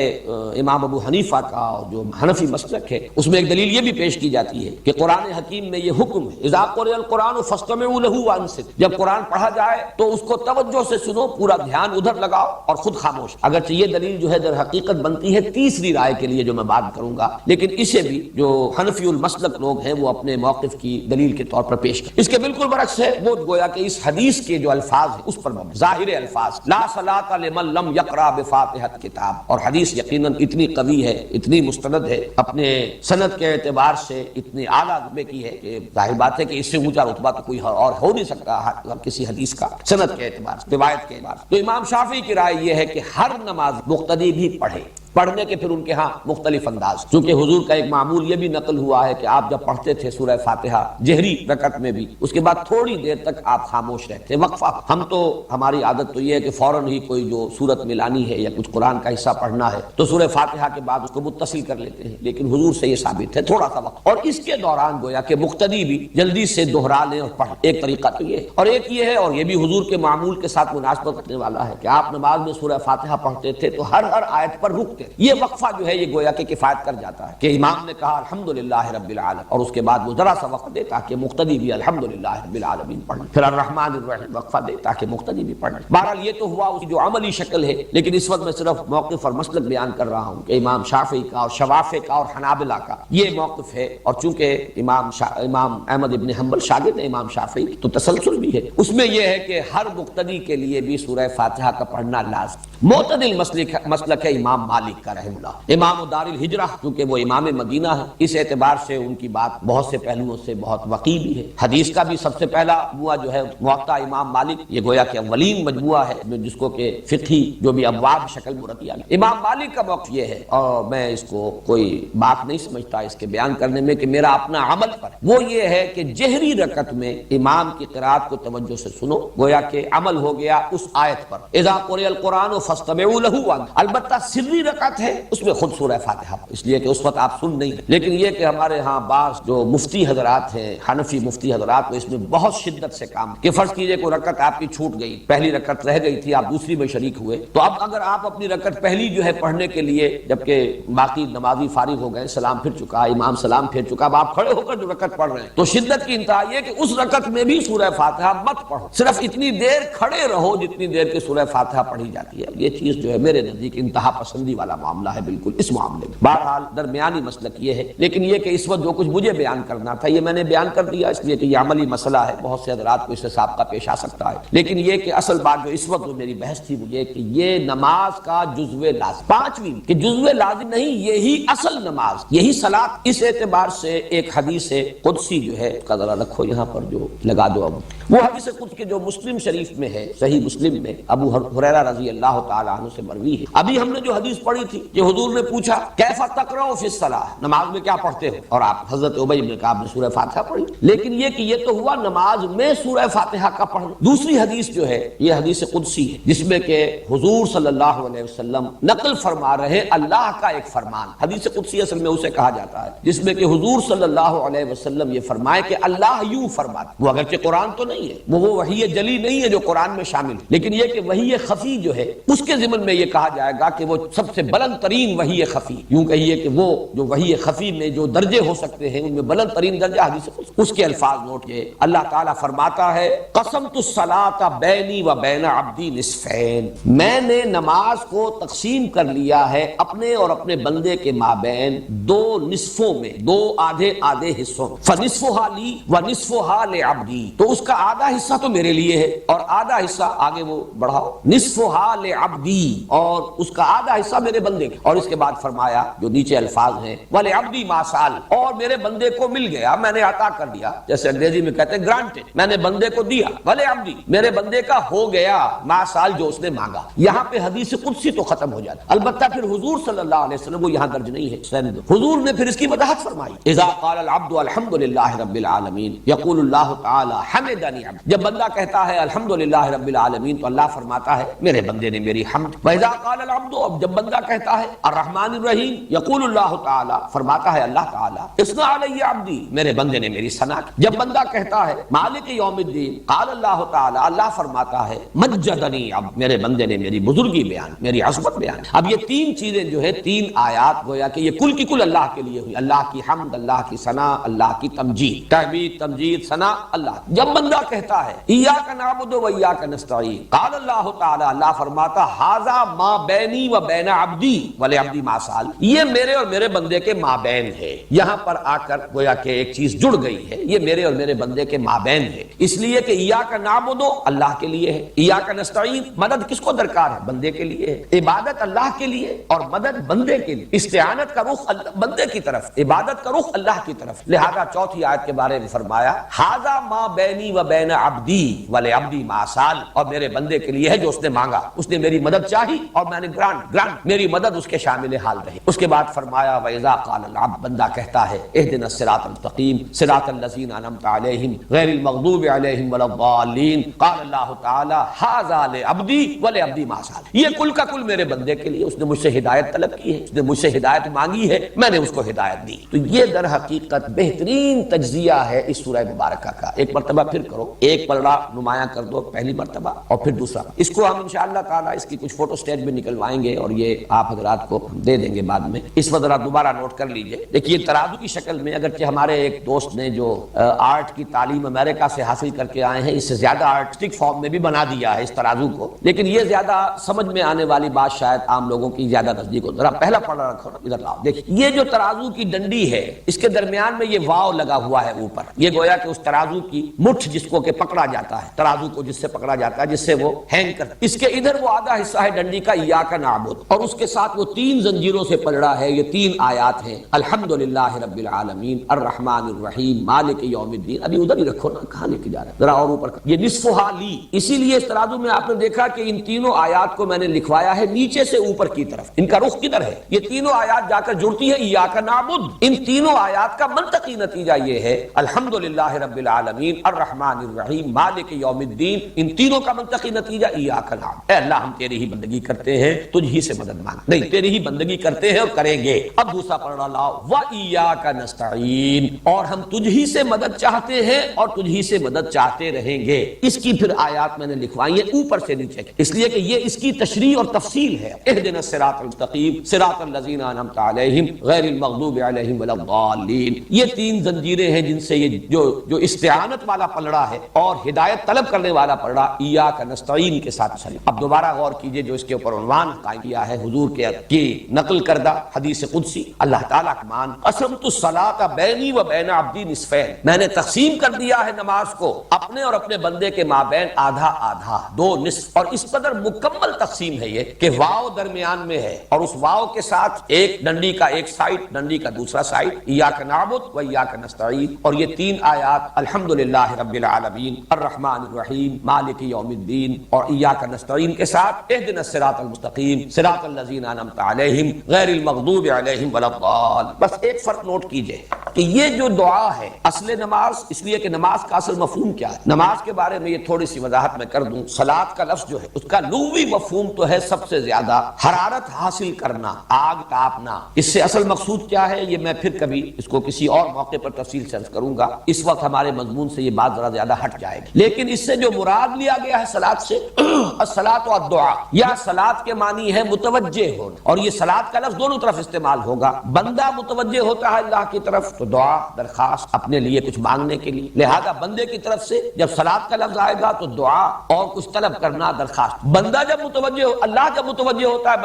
امام ابو حنیفہ کا اور جو حنفی مسلک ہے اس میں ایک دلیل یہ بھی پیش کی جاتی ہے کہ قرآن حکیم میں یہ حکم ہے اذا قرئ القرآن فاستمعوا له وانصتوا، جب قرآن پڑھا جائے تو اس کو توجہ سے سنو، پورا دھیان ادھر لگاؤ اور خود خاموش۔ اگرچہ یہ دلیل جو ہے در حقیقت بنتی ہے تیسری رائے کے لیے جو میں بات کروں گا، لیکن اسے بھی جو حنفی المسلک لوگ ہیں وہ اپنے موقف کی دلیل کے طور پر پیش کریں۔ اس کے بالکل برعکس ہے وہ گویا کہ اس حدیث کے جو الفاظ ہیں اس پر ظاہر الفاظ لا صلاۃ لمن لم یقرأ بفاتحۃ کتاب، اور حدیث یقیناً اتنی قوی ہے، اتنی مستند ہے، اپنے سند کے اعتبار سے اتنی اعلیٰ رتبے کی ہے کہ ظاہر بات ہے کہ اس سے اونچا رتبہ تو کوئی اور ہو نہیں سکتا کسی حدیث کا سند کے اعتبار سے، روایت کے اعتبار سے۔ تو امام شافعی کی رائے یہ ہے کہ ہر نماز مقتدی بھی پڑھے، پڑھنے کے پھر ان کے ہاں مختلف انداز، چونکہ حضور کا ایک معمول یہ بھی نقل ہوا ہے کہ آپ جب پڑھتے تھے سورہ فاتحہ جہری رکعت میں بھی، اس کے بعد تھوڑی دیر تک آپ خاموش رہتے وقفہ۔ ہم تو ہماری عادت تو یہ ہے کہ فوراً ہی کوئی جو سورت ملانی ہے یا کچھ قرآن کا حصہ پڑھنا ہے تو سورہ فاتحہ کے بعد اس کو متصل کر لیتے ہیں، لیکن حضور سے یہ ثابت ہے تھوڑا سا وقت، اور اس کے دوران گویا کہ مقتدی بھی جلدی سے دوہرا لیں اور پڑھ۔ ایک طریقہ تو یہ ہے، اور ایک یہ ہے، اور یہ بھی حضور کے معمول کے ساتھ مناسبت رکھنے والا ہے کہ آپ نماز میں سورہ فاتحہ پڑھتے تھے تو ہر آیت پر رکتے، یہ وقفہ جو ہے یہ گویا کہ کفایت کر جاتا ہے کہ امام نے کہا الحمدللہ رب العالمین، اور اس کے بعد وہ ذرا سا وقت دے تاکہ مقتدی بھی الحمدللہ رب العالمین پڑھ لے، پھر الرحمن الرحیم وقفہ دے تاکہ مقتدی بھی پڑھ لے۔ بہرحال یہ تو ہوا اس کی جو عملی شکل ہے، لیکن اس وقت میں صرف موقف اور مسلک بیان کر رہا ہوں کہ امام شافعی کا اور شوافع کا اور حنابلہ کا یہ موقف ہے، اور چونکہ امام احمد ابن حنبل شاگرد ہے امام شافعی تو تسلسل بھی ہے اس میں، یہ ہے کہ ہر مقتدی کے لیے بھی سورہ فاتحہ کا پڑھنا لازم۔ معتدل مسلک ہے امام مالک کا رحمہ اللہ، امام دار الہجرہ، کیونکہ وہ امام مدینہ ہے، اس اعتبار سے ان کی بات بہت سے پہلوؤں سے بہت وقی بھی ہے۔ حدیث کا بھی سب سے پہلا مجموعہ جو ہے موطا امام مالک، یہ گویا کہ اولین مجموعہ ہے جس کو کہ فقہی جو بھی ابواب شکل مرتب کیا گیا۔ امام مالک کا موقف یہ ہے، اور میں اس کو کوئی بات نہیں سمجھتا اس کے بیان کرنے میں کہ میرا اپنا عمل پر، وہ یہ ہے کہ جہری رکعت میں امام کی قرات کو توجہ سے سنو، گویا کہ عمل ہو گیا اس آیت پر اذا قرئ القرآن فاستمعوا له، البتہ سری رکعت ہے اس میں خود سورہ فاتحہ، اس لیے کہ اس وقت آپ سن نہیں رہے، لیکن یہ کہ ہمارے ہاں بعض جو مفتی حضرات ہیں، حنفی مفتی حضرات، وہ اس میں بہت شدت سے کام کہ فرض کیجئے کوئی رکعت آپ کی چھوٹ گئی، پہلی رکعت رہ گئی تھی، آپ دوسری میں شریک ہوئے، تو اب اگر آپ اپنی رکعت پہلی جو ہے پڑھنے کے لیے، جبکہ باقی نمازی فارغ ہو گئے، سلام پھر چکا، امام سلام پھر چکا، اب آپ کھڑے ہو کر جو رکعت پڑھ رہے ہیں، تو شدت کی انتہا یہ کہ اس رکعت میں بھی سورہ فاتحہ مت پڑھو، صرف اتنی دیر کھڑے رہو جتنی دیر کے سورہ فاتحہ پڑھی جاتی ہے۔ یہ چیز جو ہے میرے نزدیک انتہا پسندی والا معاملہ ہے بالکل اس معاملے میں۔ بہرحال درمیانی مسلک یہ ہے، لیکن یہ کہ اس وقت جو کچھ مجھے بیان کرنا تھا یہ میں نے بیان کر دیا، اس لیے کہ یہ عملی مسئلہ ہے، بہت سے حضرات کو اس سے سابقہ پیش آ سکتا ہے، لیکن یہ کہ اصل بات جو اس وقت جو میری بحث تھی وہ یہ کہ یہ نماز کا جزو لازم، پانچویں کہ جزو لازم نہیں، یہی اصل نماز، یہی صلاۃ۔ اس اعتبار سے ایک حدیث قدسی جو ہے اس کا ذرا رکھو یہاں پر، جو لگا دو اب، وہ حدیث قدس کے جو مسلم شریف میں ہے، صحیح مسلم میں ابو ہریرہ رضی اللہ تعالی عنہ سے مروی ہے۔ ابھی ہم نے جو حدیث پڑھی تھی کہ حضور نے پوچھا کیف تقرؤ فی الصلاۃ، نماز میں کیا پڑھتے ہو، اور آپ حضرت ابی بن کعب نے سورہ فاتحہ پڑھی، لیکن یہ کہ یہ تو ہوا نماز میں سورہ فاتحہ کا پڑھنا۔ دوسری حدیث جو ہے یہ حدیث قدسی ہے، جس میں کہ حضور صلی اللہ علیہ وسلم نقل فرما رہے اللہ کا ایک فرمان، حدیث قدسی اصل میں اسے کہا جاتا ہے جس میں کہ حضور صلی اللہ علیہ وسلم یہ فرمائے کہ اللہ یوں فرماتا، وہ اگرچہ قرآن تو نہیں ہے، وہ وحی جلی نہیں ہے جو قرآن میں شامل ہے، لیکن یہ کہ وحی خفی جو ہے اس کے ضمن میں یہ کہا جائے گا کہ وہ سب سے بلند ترین وحی خفی، یوں کہیے کہ وہ جو وحی خفی میں جو درجے ہو سکتے ہیں ان میں بلند ترین درجہ حدیث قدسی، اس کے الفاظ نوٹ یہ اللہ تعالیٰ فرماتا ہے قسمت الصلاۃ بینی و بین عبدی نصفین، میں نے نماز کو تقسیم کر لیا ہے اپنے اور اپنے بندے کے مابین دو نصفوں میں، دو آدھے آدھے حصوں، فنصفها لی ونصفها لعبدی، تو اس کا آدھا حصہ تو میرے لیے ہے اور آدھا حصہ آگے وہ بڑھاؤ، نصفها لعبدی، اور اس کا آدھا حصہ میرے بندے کا، اور اس کے بعد فرمایا جو نیچے الفاظ ہیں وَلِعَبْدِي مَا سَأَلَ، اور میرے بندے کو مل گیا، میں نے عطا کر دیا، جیسے انگریزی میں کہتے ہیں گرانٹڈ، میں نے بندے کو دیا، وَلِعَبْدِي، میرے بندے کا ہو گیا مَا سَأَلَ، جو اس نے مانگا۔ یہاں پہ حدیث قدسی تو ختم ہو جاتا، البتہ پھر حضور صلی اللہ علیہ وسلم وہ یہاں درج نہیں ہے، حضور نے پھر اس کی وضاحت فرمائی اذا قال العبد الحمد للہ رب العالمین یقول اللہ تعالی حمدنی عبدی، جب بندہ کہتا ہے الحمد للہ رب العالمین تو اللہ فرماتا ہے میرے بندے نے میری حمد، وَإِذَا قَالَ الْعَبْدُ، اب جب بندہ کہتا ہے الرحمن الرحیم یقول اللہ تعالی، فرماتا ہے اللہ تعالی اثنى علی عبدی، میرے بندے نے میری ثنا کی، جب بندہ کہتا ہے مالک یوم الدین قال اللہ تعالی، اللہ فرماتا ہے مجدنی عبد، میرے بندے نے میری بزرگی بیان، میری عظمت بیان۔ اب یہ تین چیزیں جو ہے، تین آیات گویا کہ یہ کل کی کل اللہ کے لیے ہوئی، اللہ کی حمد، اللہ کی ثنا، اللہ کی تمجید، تحمید تمجید ثنا اللہ۔ جب بندہ کہتا ہے ایاک نعبد و ایاک نستعین قال اللہ تعالی، اللہ فرماتا ھذا ما بینی و بین عبدی عبدی ولعبدی ما سال، یہ میرے اور میرے بندے کے مابین ہے. یہاں پر آ کر گویا کہ ایک چیز جڑ گئی ہے، یہ میرے اور میرے بندے کے مابین ہے، اس لیے کہ ایاک نعبد اللہ کے لیے ہے، ایاک نستعین مدد کس کو درکار ہے؟ بندے کے لیے ہے. عبادت اللہ کے لیے اور مدد بندے کے لیے، استعانت کا رخ بندے کی طرف، عبادت کا رخ اللہ کی طرف. لہذا چوتھی آیت کے بارے میں فرمایا ھذا ما بینی و بین عبدی ولعبدی ما سال، اور میرے بندے کے لیے ہے جو اس نے مانگا، اس نے میری مدد چاہی اور میں نے گرانٹ میری مدد اس کے شامل حال رہی. اس کے بعد فرمایا وَإِذَا قَالَ الْعَبْدُ، بندہ کہتا ہے اهْدِنَا الصِّرَاطَ الْمُسْتَقِيمَ صِرَاطَ الَّذِينَ أَنْعَمْتَ عَلَيْهِمْ غَيْرِ الْمَغْضُوبِ عَلَيْهِمْ وَلَا الضَّالِّينَ، قال اللہ تعالی ھذا لعبدی ولعبدی ما سال، یہ کل کا کل میرے بندے کے لیے، اس نے مجھ سے ہدایت طلب کی ہے، اس نے مجھ سے ہدایت مانگی ہے، میں نے اس کو ہدایت دی. تو یہ در حقیقت بہترین تجزیہ ہے اس سورہ مبارکہ کا. ایک مرتبہ پھر کرو، ایک پلڑا نمایاں کر دو پہلی مرتبہ اور پھر دوسرا. اس کو ہم انشاءاللہ تعالی اس کی کچھ فوٹو اسٹیٹ میں نکلوائیں گے اور یہ آپ حضرات کو دے دیں گے بعد میں. اس وقت ذرا دوبارہ نوٹ کر لیجئے. دیکھیے ترازو کی شکل میں، اگرچہ ہمارے ایک دوست نے جو آرٹ کی تعلیم امریکہ سے حاصل کر کے آئے ہیں، اس سے زیادہ آرٹسٹک فارم میں بھی بنا دیا ہے اس ترازو کو، لیکن یہ زیادہ سمجھ میں آنے والی بات شاید عام لوگوں کی زیادہ نزدیک ہو. ذرا پہلا پلڑا رکھو نا، ادھر لاؤ. دیکھیے یہ جو ترازو کی ڈنڈی ہے، اس کے درمیان میں یہ واو لگا ہوا ہے اوپر. یہ گویا کہ اس ترازو کی مٹھ جس کو کہ پکڑا جاتا ہے، ترازو کو جس سے پکڑا جاتا ہے، جس سے وہ ہینگ کرتا ہے. اس کے ادھر وہ آدھا حصہ ہے ڈنڈی کا ایاک نعبد، اور اس کے ساتھ وہ 3 زنجیروں سے پلڑا ہے. یہ 3 آیات ہیں، الحمدللہ رب العالمین الرحمن الرحیم مالک یوم الدین. ابھی ادھر ہی رکھو نا، کہاں لے کے جا رہے ہیں؟ ذرا اور اوپر. یہ نصفھا لی، اسی لیے اس ترازو میں آپ نے دیکھا کہ ان تینوں آیات کو میں نے لکھوایا ہے نیچے سے اوپر کی طرف. ان کا رخ کدھر ہے؟ یہ تینوں آیات جا کر جڑتی ہے ایاک نعبد. ان تینوں آیات کا منطقی نتیجہ یہ ہے الحمدللہ رب العالمین الرحمن الرحیم مالک یوم الدین. ان تینوں کا منطقی نتیجہ ایاک نعبد. اے اللہ ہم تیری ہی بندگی کرتے ہیں، تجھ ہی سے مدد مانگ، نہیں تیری ہی بندگی کرتے ہیں اور کریں گے. اب دوسرا پڑھنا لاؤ وَإِيَّاكَ نَسْتَعِينُ، اور ہم تجھ ہی سے مدد چاہتے ہیں اور تجھ ہی سے مدد چاہتے رہیں گے. اس کی پھر آیات میں نے لکھوائی ہیں اوپر سے نیچے، اس لیے کہ یہ اس کی تشریح اور تفصیل ہے. اهْدِنَا الصِّرَاطَ الْمُسْتَقِيمَ صِرَاطَ الَّذِينَ أَنْعَمْتَ عَلَيْهِمْ غَيْرِ الْمَغْضُوبِ عَلَيْهِمْ وَلَا الضَّالِّينَ. یہ 3 زنجیریں ہیں جن سے یہ جو استعانت والا پلڑا ہے اور ہدایت طلب کرنے والا پلڑا ایاک نستعین کے ساتھ چلے. اب دوبارہ غور کیجئے جو اس کے اوپر عنوان قائم کیا ہے حضور کی نقل کردہ حدیث قدسی. اللہ تعالیٰ کا مان قسمت الصلاۃ بینی و بین عبدی نصفین، میں نے تقسیم کر دیا ہے نماز کو اپنے اور اپنے بندے کے مابین آدھا آدھا، 2 نصف. اور اس قدر مکمل تقسیم ہے یہ کہ واو درمیان میں ہے اور اس واو کے ساتھ ایک ڈنڈی کا ایک سائڈ، ڈنڈی کا دوسرا سائڈ، ایاک نعبد و ایاک نستعین. اور یہ 3 آیات الحمدللہ رب العالمین الرحمن الرحیم مالک یوم الدین اور ایاک نستعین کے ساتھ اهدنا الصراط المستقیم صراط الذین انعمت علیہم غیر المغضوب علیہم ولا الضالین. بس ایک فرق نوٹ کیجئے کہ یہ جو دعا ہے اصل نماز، اس لیے کہ نماز کا اصل مفہوم کیا ہے. نماز کے بارے میں یہ تھوڑی سی وضاحت میں کر دوں. صلاۃ کا لفظ جو ہے اس کا لغوی مفہوم تو ہے سب سے زیادہ حرارت حاصل کرنا، آگ تاپنا. اس سے اصل مقصود کیا ہے یہ میں پھر کبھی اس کو کسی اور موقع پر تفصیل سے عرض کروں گا. اس وقت ہمارے مضمون سے یہ بات ذرا زیادہ ہٹ جائے گی. لیکن اس سے جو مراد لیا گیا ہے صلاۃ سے، الصلاۃ والدعاء، یا صلاۃ کے معنی ہے متوجہ ہونا، اور یہ صلاۃ کا لفظ دونوں طرف استعمال ہوگا. بندہ متوجہ ہوتا ہے اللہ کی طرف تو دعا درخواست اپنے لیے کچھ مانگنے کے لیے، لہذا بندے کی طرف سے جب صلاۃ کا لفظ آئے گا تو دعا اور کچھ طلب کرنا، درخواست. بندہ جب متوجہ اللہ جب متوجہ ہوتا ہے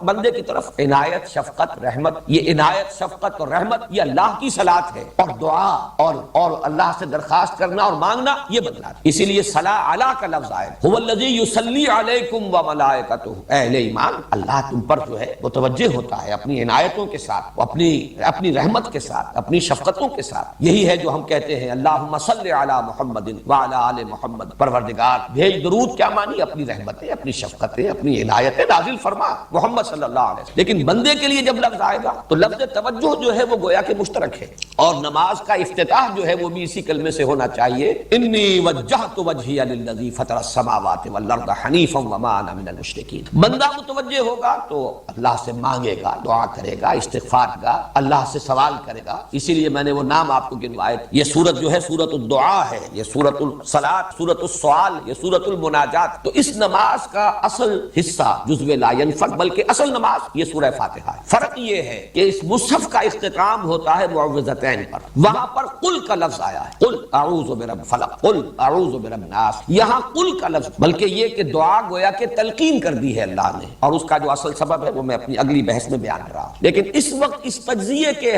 بندے کی طرف، عنایت شفقت رحمت، یہ عنایت شفقت اور رحمت یہ اللہ کی صلاۃ ہے، اور دعا اور اللہ سے درخواست کرنا اور مانگنا یہ بدلا. اسی لیے صلاۃ علی کا لفظ آئے هو الذی یصلی علیکم وملائکتہ. اہل ایمان اللہ تم پر جو ہے متوجہ ہوتا ہے اپنی عنایتوں کے ساتھ، اپنی رحمت کے ساتھ، اپنی شفقتوں کے ساتھ. یہی ہے جو ہم کہتے ہیں اللہم صل علی محمد وعلی آل محمد. پروردگار بھیج درود، کیا مانی؟ اپنی رحمتیں، اپنی شفقتیں، اپنی عنایتیں نازل فرما محمد صلی اللہ علیہ وسلم. لیکن بندے کے لیے جب لفظ آئے گا تو لفظ توجہ جو ہے وہ گویا کہ مشترک ہے، اور نماز کا افتتاح جو ہے وہ بھی اسی کلمے سے ہونا چاہیے انی وجہت وجہی للذی فطر السماوات والارض حنیفا وما انا من المشرکین. بندہ متوجہ ہوگا تو اللہ سے مانگے گا، دعا کرے گا، استغفار گا، اللہ سے سوال کرے گا. اسی لیے میں نے وہ نام آپ کو گنوائے. یہ سورت جو ہے سورت الدعاء ہے، یہ سورت الصلاۃ، سورت السؤال، یہ سورت المناجات. تو اس نماز کا اصل حصہ جزو لا ينفك بلکہ اصل نماز یہ سورہ فاتحہ ہے. فرق یہ ہے کہ اس مصحف کا اختتام ہوتا ہے معوذتین پر، وہاں پر قل کا لفظ آیا ہے، قل اعوذ برب فلق، قل اعوذ برب ناس. یہاں قل کا لفظ، بلکہ یہ کہ دعا گویا کہ تلقین کر دی ہے اللہ نے، اور اس کا جو اصل اصل سبب ہے وہ میں اپنی اگلی بحث میں بیان کر رہا ہوں، لیکن اس وقت اس تجزیے کے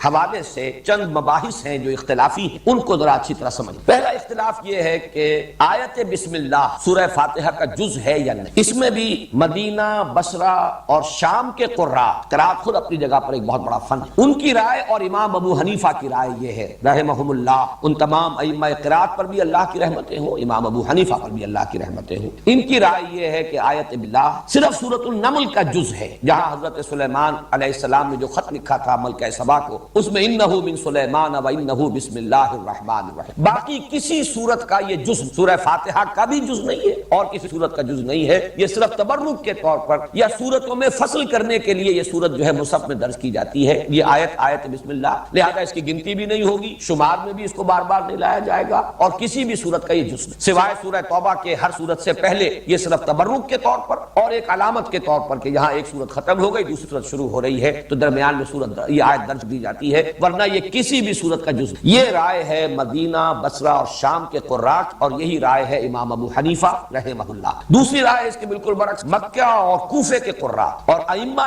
حوالے سے چند مباحث ہیں جو اختلافی ہیں، ان کو ذرا اچھی طرح سمجھ۔ پہلا اختلاف یہ ہے کہ آیت بسم اللہ سورہ فاتحہ کا جز ہے یا نہیں۔ اس میں بھی مدینہ، بصرہ اور شام کے قراء، قرات خود اپنی جگہ پر ایک بہت بڑا فن ہے، ان کی رائے اور امام ابو حنیفہ کی رائے یہ ہے رحمہم اللہ، ان تمام ائمہ قرات پر بھی اللہ کی رحمتیں ہوں، امام ابو حنیفہ پر بھی اللہ کی رحمتیں ہوں، ان کی رائے یہ ہے کہ آیت باللہ صرف سورۃ النمل کا جز ہے، جہاں حضرت سلیمان علیہ السلام نے جو خط لکھا تھا ملکہ سبا کو، اس میں انہ من سلیمان و انہ بسم اللہ الرحمن الرحیم، باقی کسی سورت کا یہ جز سورہ فاتحہ کا بھی جز نہیں ہے اور کسی سورت کا جز نہیں ہے، یہ صرف تبرک کے طور پر یا سورتوں میں فصل کرنے کے لیے یہ سورت جو ہے مصحف میں درج کی جاتی ہے، یہ آیت بسم اللہ، لہذا اس کی گنتی بھی نہیں ہوگی، شمار میں بھی اس کو بار بار نہیں لایا جائے گا، اور کسی بھی سورت کا یہ جز نہیں، سوائے سورہ توبہ کے ہر سورت سے پہلے یہ صرف تبرک کے طور پر اور ایک علامت کے طور پر کہ یہاں ایک سورت ختم ہو گئی دوسری سورت شروع ہو رہی ہے تو درمیان میں سورت یہ آیت درج دی جاتی ہے، ورنہ یہ کسی بھی سورت کا جز نہیں۔ یہ رائے ہے مدینہ، بصرہ اور شام کے قراء، اور یہی رائے ہے امام ابو حنیفہ رحمہ اللہ۔ دوسری رائے اس کے بالکل برعکس مکہ اور کوفے کے قراء اور ائمہ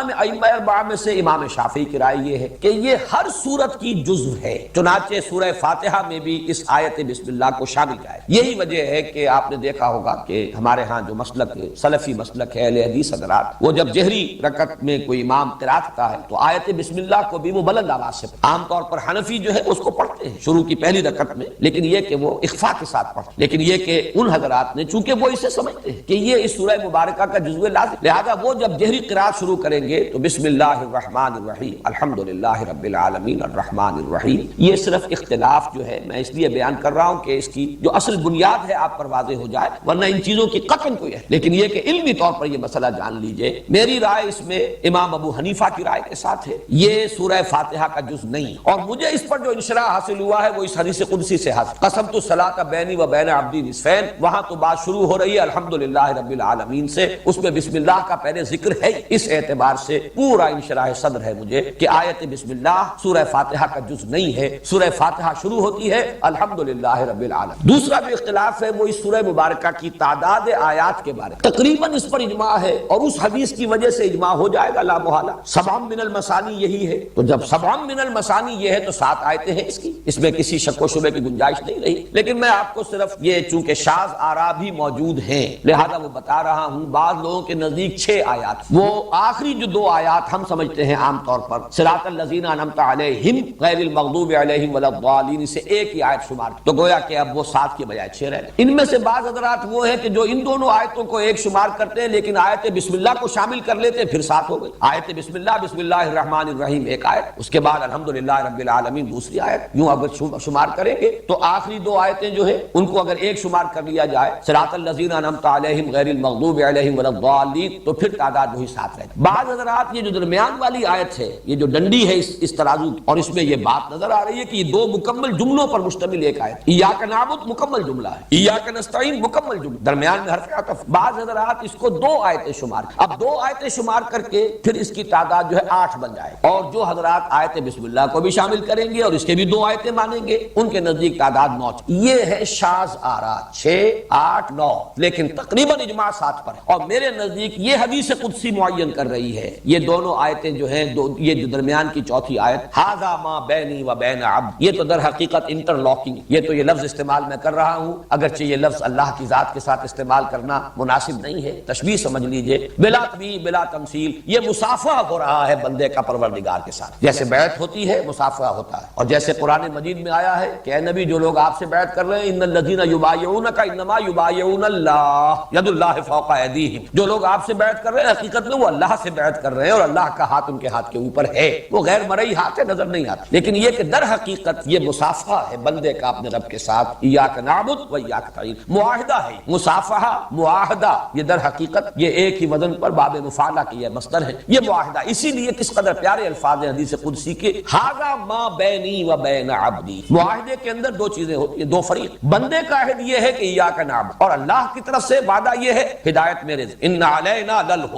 اربعہ میں سے امام شافعی کی رائے یہ ہے کہ یہ ہر سورت کی جزو ہے، چنانچہ سورہ فاتحہ میں بھی اس آیت بسم اللہ کو شامل کیا ہے۔ یہی وجہ ہے کہ آپ نے دیکھا ہوگا کہ ہمارے ہاں جو مسلک سلفی مسلک ہے اہل حدیث حضرات، وہ جب جہری رکعت میں کوئی امام قرات کرتا ہے تو آیت بسم اللہ کو بھی وہ بلند آواز سے عام طور پر حنفی جو ہے اس کو پڑھتے ہیں شروع کی پہلی رکعت میں، لیکن یہ کہ وہ اخفاء کے ساتھ پڑھتے ہیں، لیکن یہ کہ ان حضرات نے چونکہ وہ اسے سمجھتے ہیں کہ یہ اس سورہ مبارکہ کا جزو لازم، لہذا وہ جب جہری قرات شروع کریں گے تو بسم اللہ الرحمن الرحیم الحمدللہ رب العالمین الرحمن الرحیم، یہ صرف اختلاف جو ہے میں اس لیے بیان کر رہا ہوں کہ اس کی جو اصل بنیاد ہے آپ پر واضح ہو جائے، ورنہ ان چیزوں کی قطعاً کوئی ہے، لیکن یہ کہ علمی طور پر یہ مسئلہ جان لیجئے، میری رائے اس میں امام ابو حنیفہ کی رائے کے ساتھ ہے، یہ سورہ فاتحہ کا جز نہیں، اور مجھے اس پر جو انشراح حاصل ہوا ہے وہ اس حدیث قدسی سے حاصل، قسمت الصلاۃ بینی و بین عبدی نصفین، وہاں تو بات شروع ہو رہی ہے الحمدللہ رب العالمین سے، اس میں بسم اللہ کا پہلے ذکر ہے، اس اعتبار سے پورا انشراح صدر ہے مجھے کہ آیت بسم اللہ سورہ فاتحہ کا جز نہیں ہے، سورہ فاتحہ شروع ہوتی ہے الحمدللہ رب العالمین۔ دوسرا جو اختلاف ہے وہ اس سورہ مبارکہ کی تعداد آیات کے بارے میں، تقریباً اس پر اجماع ہے اور اس حدیث کی وجہ سے اجماع ہو جائے گا لا محالہ، سبع من المثانی یہی ہے، تو جب سبع من المثانی یہ ہے تو 7 آیتیں ہیں اس کی، اس میں کسی شک و شبے کی گنجائش نہیں رہی، لیکن میں آپ کو صرف یہ چونکہ شاذ آراء بھی موجود ہیں لہذا وہ بتا رہا ہوں، بعض لوگوں کے نزدیک 6 آیات، وہ آخری جو 2 آیات ہم سمجھتے ہیں عام طور پر صراط الذین انعمت علیہم غیر المغضوب علیہم ولا الضالین سے ایک ہی آیت شمار تو گویا کہ اب وہ 7 کے بجائے 6 رہ گئے۔ ان میں سے بعض حضرات وہ ہیں کہ جو ان دونوں آیتوں کو ایک شمار کرتے ہیں لیکن آیت بسم اللہ کو شامل کر لیتے ہیں، پھر 7 ہو گئی، آیت بسم اللہ الرحمن الرحیم ایک آیت، اس کے بعد الحمدللہ رب العالمین دوسری آیت، یوں اگر شمار کریں گے تو آخری 2 آیتیں جو ہیں ان کو اگر ایک شمار کر لیا جائے صراط الذین انعمت علیہم غیر المغضوب علیہم ولا الضالین تو پھر تعداد وہی 7 رہتی۔ بعض حضرات یہ جو درمیان والی آیت ہے، یہ جو ڈنڈی ہے اس ترازو اور اس میں یہ بات نظر آ رہی ہے کہ یہ 2 مکمل جملوں پر مشتمل ایک آیت، ایاک نعبد مکمل جملہ ہے، ایاک نستعین مکمل جملہ، درمیان میں حرف عطف، بعض حضرات اس کو 2 آیتیں شمار، اب 2 آیتیں شمار کر کے پھر اس کی تعداد جو ہے 8 بن جائے، اور جو حضرات آیت بسم اللہ کو بھی شامل کریں گے اور اس کے بھی 2 آیتیں مانیں گے ان کے نزدیک تعداد 9، یہ ہے شاذ آراء 6 8 9، لیکن تقریباً اجماع 7 پر ہے، اور میرے نزدیک یہ حدیث قدسی معین کر رہی ہے یہ دونوں آیتیں جو ہیں یہ جو درمیان کی چوتھی آیت ھذا ما بینی و بین عبد، یہ تو در حقیقت انٹر لاکنگ، یہ تو یہ لفظ استعمال میں کر رہا ہوں اگرچہ یہ لفظ اللہ کی ذات کے ساتھ استعمال کرنا مناسب نہیں ہے، تشبیہ سمجھ لیجئے، بلا تبیہ بلا تمثیل، یہ مصافحہ ہو رہا ہے بندے کا پروردگار کے ساتھ، جیسے بیعت ہوتی ہے مصافحہ ہوتا ہے، اور جیسے قرآن مجید میں آیا ہے کہ اے نبی جو لوگ آپ سے بیعت کر رہے ہیں ان الذین یبایعونک انما یبایعون اللہ ید اللہ فوق ایدیہم، جو لوگ آپ سے بیعت کر رہے ہیں حقیقت میں وہ اللہ سے بیعت کر رہے ہیں اور اللہ کا ہاتھ ان کے ہاتھ کے اوپر ہے، وہ غیر مرئی ہاتھ ہے نظر نہیں آتا، لیکن یہ کہ در حقیقت یہ مصافحہ ہے بندے کا اپنے رب کے ساتھ، ایاک نعبد و ایاک نستعین، معاہدہ ہے، مصافحہ معاہدہ، یہ در حقیقت یہ ایک ہی وزن پر باب مفعلہ کی یہ مصدر ہے، یہ معاہدہ، اسی لیے کس قدر پیارے الفاظ ہیں حدیث قدسی کے ھذا ما بینی و بین عبدی، معاہدے کے اندر 2 چیزیں ہوتی ہیں، 2 فریق، بندے کا عہد یہ ہے کہ ایاک نعبد، اور اللہ کی طرف سے وعدہ یہ ہے ہدایت میرے ان علینا للہدی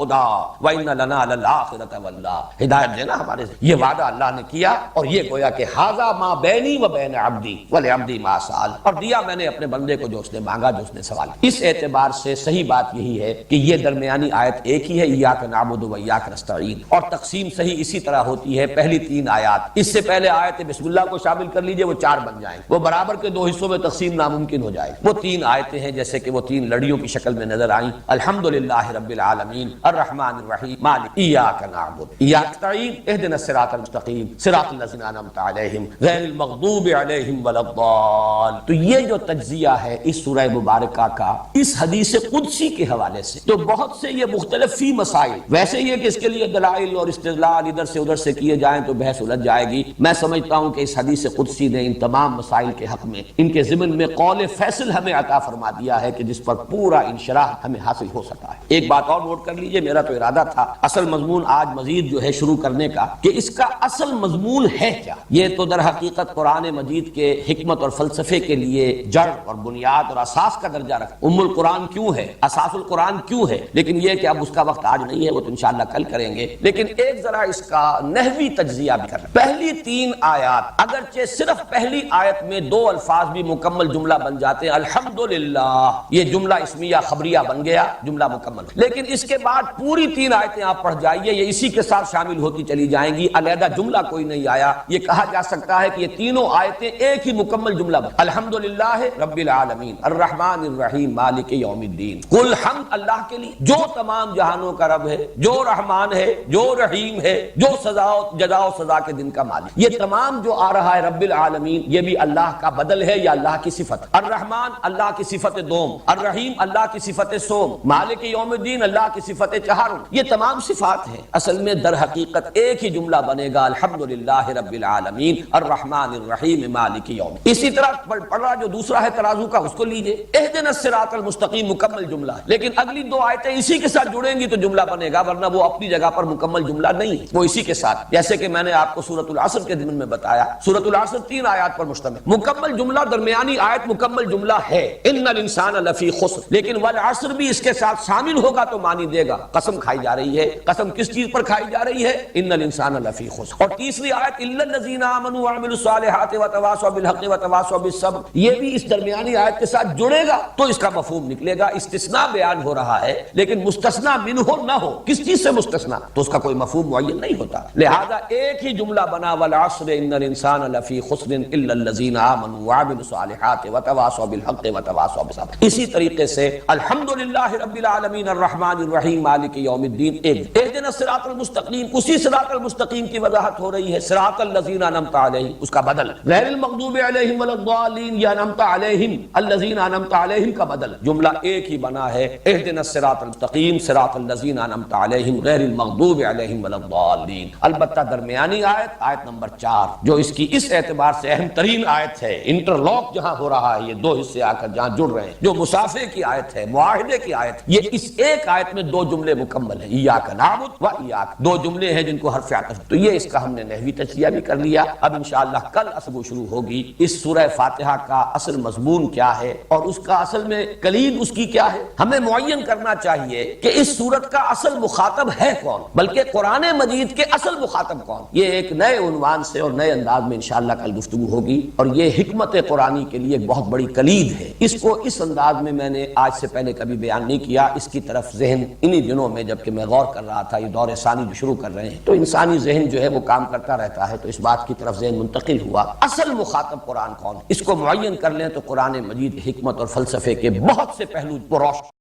و ان لنا للآخرۃ واللہ، ہدایت دینا ہمارے سے، یہ وعدہ اللہ نے کیا، اور یہ گویا کہ ھذا ما بینی و بین عبدی ولعبدی ما سأل، اور دیا میں نے اپنے بندے کو جو اس نے مانگا جو اس نے سوال، اس اعتبار سے صحیح بات یہی ہے کہ یہ درمیانی آیت ایک ایک ہی ہے، ایاک نعبد و ایاک نستعین، اور تقسیم صحیح اسی طرح ہوتی ہے۔ پہلی 3 آیات، اس سے پہلے آیت بسم اللہ کو شامل کر لیجئے، وہ 4 بن جائیں، وہ برابر کے 2 حصوں میں تقسیم ناممکن ہو جائے۔ وہ 3 آیتیں ہیں جیسے کہ وہ 3 لڑیوں کی شکل میں نظر آئیں، الحمدللہ رب العالمین الرحمن الرحیم مالک ایاک نعبد ایاک نستعین اہدنا الصراط المستقیم صراط الذین انعمت علیہم غیر المغضوب علیہم ولا الضالین۔ تو یہ جو تجزیہ ہے اس سورہ مبارکہ کا اس حدیث قدسی کے حوالے سے، تو بہت سے یہ مختلف فی مسائل، ویسے یہ کہ اس کے لیے دلائل اور استدلال ادھر سے ادھر سے کیے جائیں تو بحث الجھ جائے گی۔ میں سمجھتا ہوں کہ اس حدیث قدسی نے ان تمام مسائل کے حق میں، ان کے ضمن میں قول فیصل ہمیں عطا فرما دیا ہے کہ جس پر پورا انشراح ہمیں حاصل ہو سکا ہے۔ ایک بات اور نوٹ کر لیجئے، میرا تو ارادہ تھا اصل مضمون آج مزید جو ہے شروع کرنے کا، کہ اس کا اصل مضمون ہے کیا۔ یہ تو در حقیقت قرآن مجید کے حکمت اور فلسفے کے لیے جڑ اور بنیاد اور اساس کا درجہ رکھتا ہے۔ القرآن کیوں ہے، اساس القرآن کیوں ہے، لیکن یہ کہ اب اس کا وقت آج نہیں ہے، وہ تو انشاءاللہ کل کریں گے۔ لیکن ایک ذرا اس کا نحوی تجزیہ بھی کریں۔ پہلی 3 آیات اگرچہ صرف پہلی آیت میں 2 الفاظ بھی مکمل جملہ بن جاتے ہیں، الحمدللہ، یہ جملہ اسمیہ خبریہ بن گیا، جملہ مکمل، لیکن اس کے بعد پوری 3 آیتیں آپ پڑھ جائیے، یہ اسی کے ساتھ شامل ہوتی چلی جائیں گی، علیحدہ جملہ کوئی نہیں آیا۔ یہ کہا جا سکتا ہے کہ یہ تینوں آیتیں ایک ہی مکمل جملہ بن، الحمدللہ رب العالمین الرحمن الرحیم مالک یوم الدین، کل حمد اللہ کے لیے جو تمام جہانوں کا رب ہے، جو رحمان ہے، جو رحیم ہے، جو جزا و سزا کے دن کا مالک۔ یہ تمام جو آ رہا ہے رب العالمین، یہ بھی اللہ کا بدل ہے یا اللہ کی صفت۔ الرحمان اللہ کی صفت دوم، الرحیم اللہ کی صفت سوم، مالک یوم الدین اللہ کی صفت چہارم، یہ تمام صفات ہیں۔ اصل میں در حقیقت ایک ہی جملہ بنے گا، الحمدللہ رب العالمین الرحمن الرحیم مالک یوم۔ اسی طرح پڑھ رہا جو دوسرا ہے ترازو کا، اس کو لیجئے، اہدنا الصراط المستقیم مکمل جملہ ہے، لیکن اگلی 2 آیتیں اسی کے ساتھ جڑیں گی تو جملہ بنے گا، ورنہ وہ اپنی جگہ پر مکمل جملہ نہیں ہے، وہ اسی کے ساتھ۔ جیسے کہ میں نے آپ کو سورۃ العصر کے ضمن میں بتایا، سورۃ العصر 3 آیات پر مشتمل، مکمل جملہ، درمیانی آیت مکمل جملہ ہے، ان الانسان لفی خسر، لیکن والعصر بھی اس کے ساتھ شامل ہوگا تو معنی دے گا۔ قسم کھائی جا رہی ہے، قسم کس چیز پر کھائی جا رہی ہے؟ ان الانسان لفی خسر۔ اور تیسری آیت الا الذین آمنوا وعملوا الصالحات وتواصوا بالحق وتواصوا بالصبر، یہ بھی اس درمیانی آیت کے ساتھ جڑے گا تو اس کا مفہوم نکلے گا۔ استثناء بیان ہو رہا ہے لیکن مستثنیٰ منہ نہ ہو، کس چیز سے مستثنیٰ، تو اس کا کوئی مفہوم معین نہیں ہوتا، لہذا ایک ہی جملہ بنا والعصر ان الانسان لفی خسر الا الذین آمنوا وعملوا الصالحات وتواصوا بالحق وتواصوا بالصبر۔ اسی طریقے سے الحمدللہ رب العالمین الرحمن الرحیم مالک یوم الدین، ایک اہدنا الصراط المستقیم، اسی صراط المستقیم کی وضاحت ہو رہی ہے، صراط الذین انعمت علیہم اس کا بدل، غیر المغضوب علیہم ولا الضالین یا انعمت علیہم الذین انعمت علیہم کا بدل، جملہ ایک ہی بنا ہے، اہدنا الصراط المستقیم صراط الذین انعمت علیہم غیر المغضوب علیہم ولا الضالین۔ البتہ درمیانی آیت، آیت نمبر 4، جو اس کی اس اعتبار سے اہم ترین آیت ہے، انٹرلاک جہاں ہو رہا ہے، یہ 2 حصے آ کر جہاں جڑ رہے ہیں، جو مسافے کی آیت ہے، معاہدے کی آیت، یہ اس ایک آیت میں 2 جملے مکمل ہیں، ایاک نعبد و ایاک، 2 جملے ہیں جن کو حرف عطف، تو یہ اس کا ہم نے نحوی تجزیہ بھی کر لیا۔ اب انشاءاللہ کل اصل شروع ہوگی، اس سورہ فاتحہ کا اصل مضمون کیا ہے اور اس کا اصل میں کلید اس کی کیا ہے۔ ہمیں معین کرنا چاہیے کہ اس سورت کا اصل مخاطب ہے کون، بلکہ قرآن مجید کے اصل مخاطب کون، یہ ایک نئے عنوان سے اور نئے انداز میں انشاءاللہ کل گفتگو ہوگی، اور یہ حکمت قرآنی کے لیے ایک بہت بڑی کلید ہے۔ اس کو اس انداز میں میں نے آج سے پہلے کبھی بیان نہیں کیا، اس کی طرف ذہن انہی دنوں میں جبکہ میں غور کر رہا تھا، یہ دور ثانی جو شروع کر رہے ہیں تو انسانی ذہن جو ہے وہ کام کرتا رہتا ہے، تو اس بات کی طرف ذہن منتقل ہوا، اصل مخاطب قرآن کون، اس کو معین کر لیں تو قرآن مجید حکمت اور فلسفے کے بہت سے پہلو روشن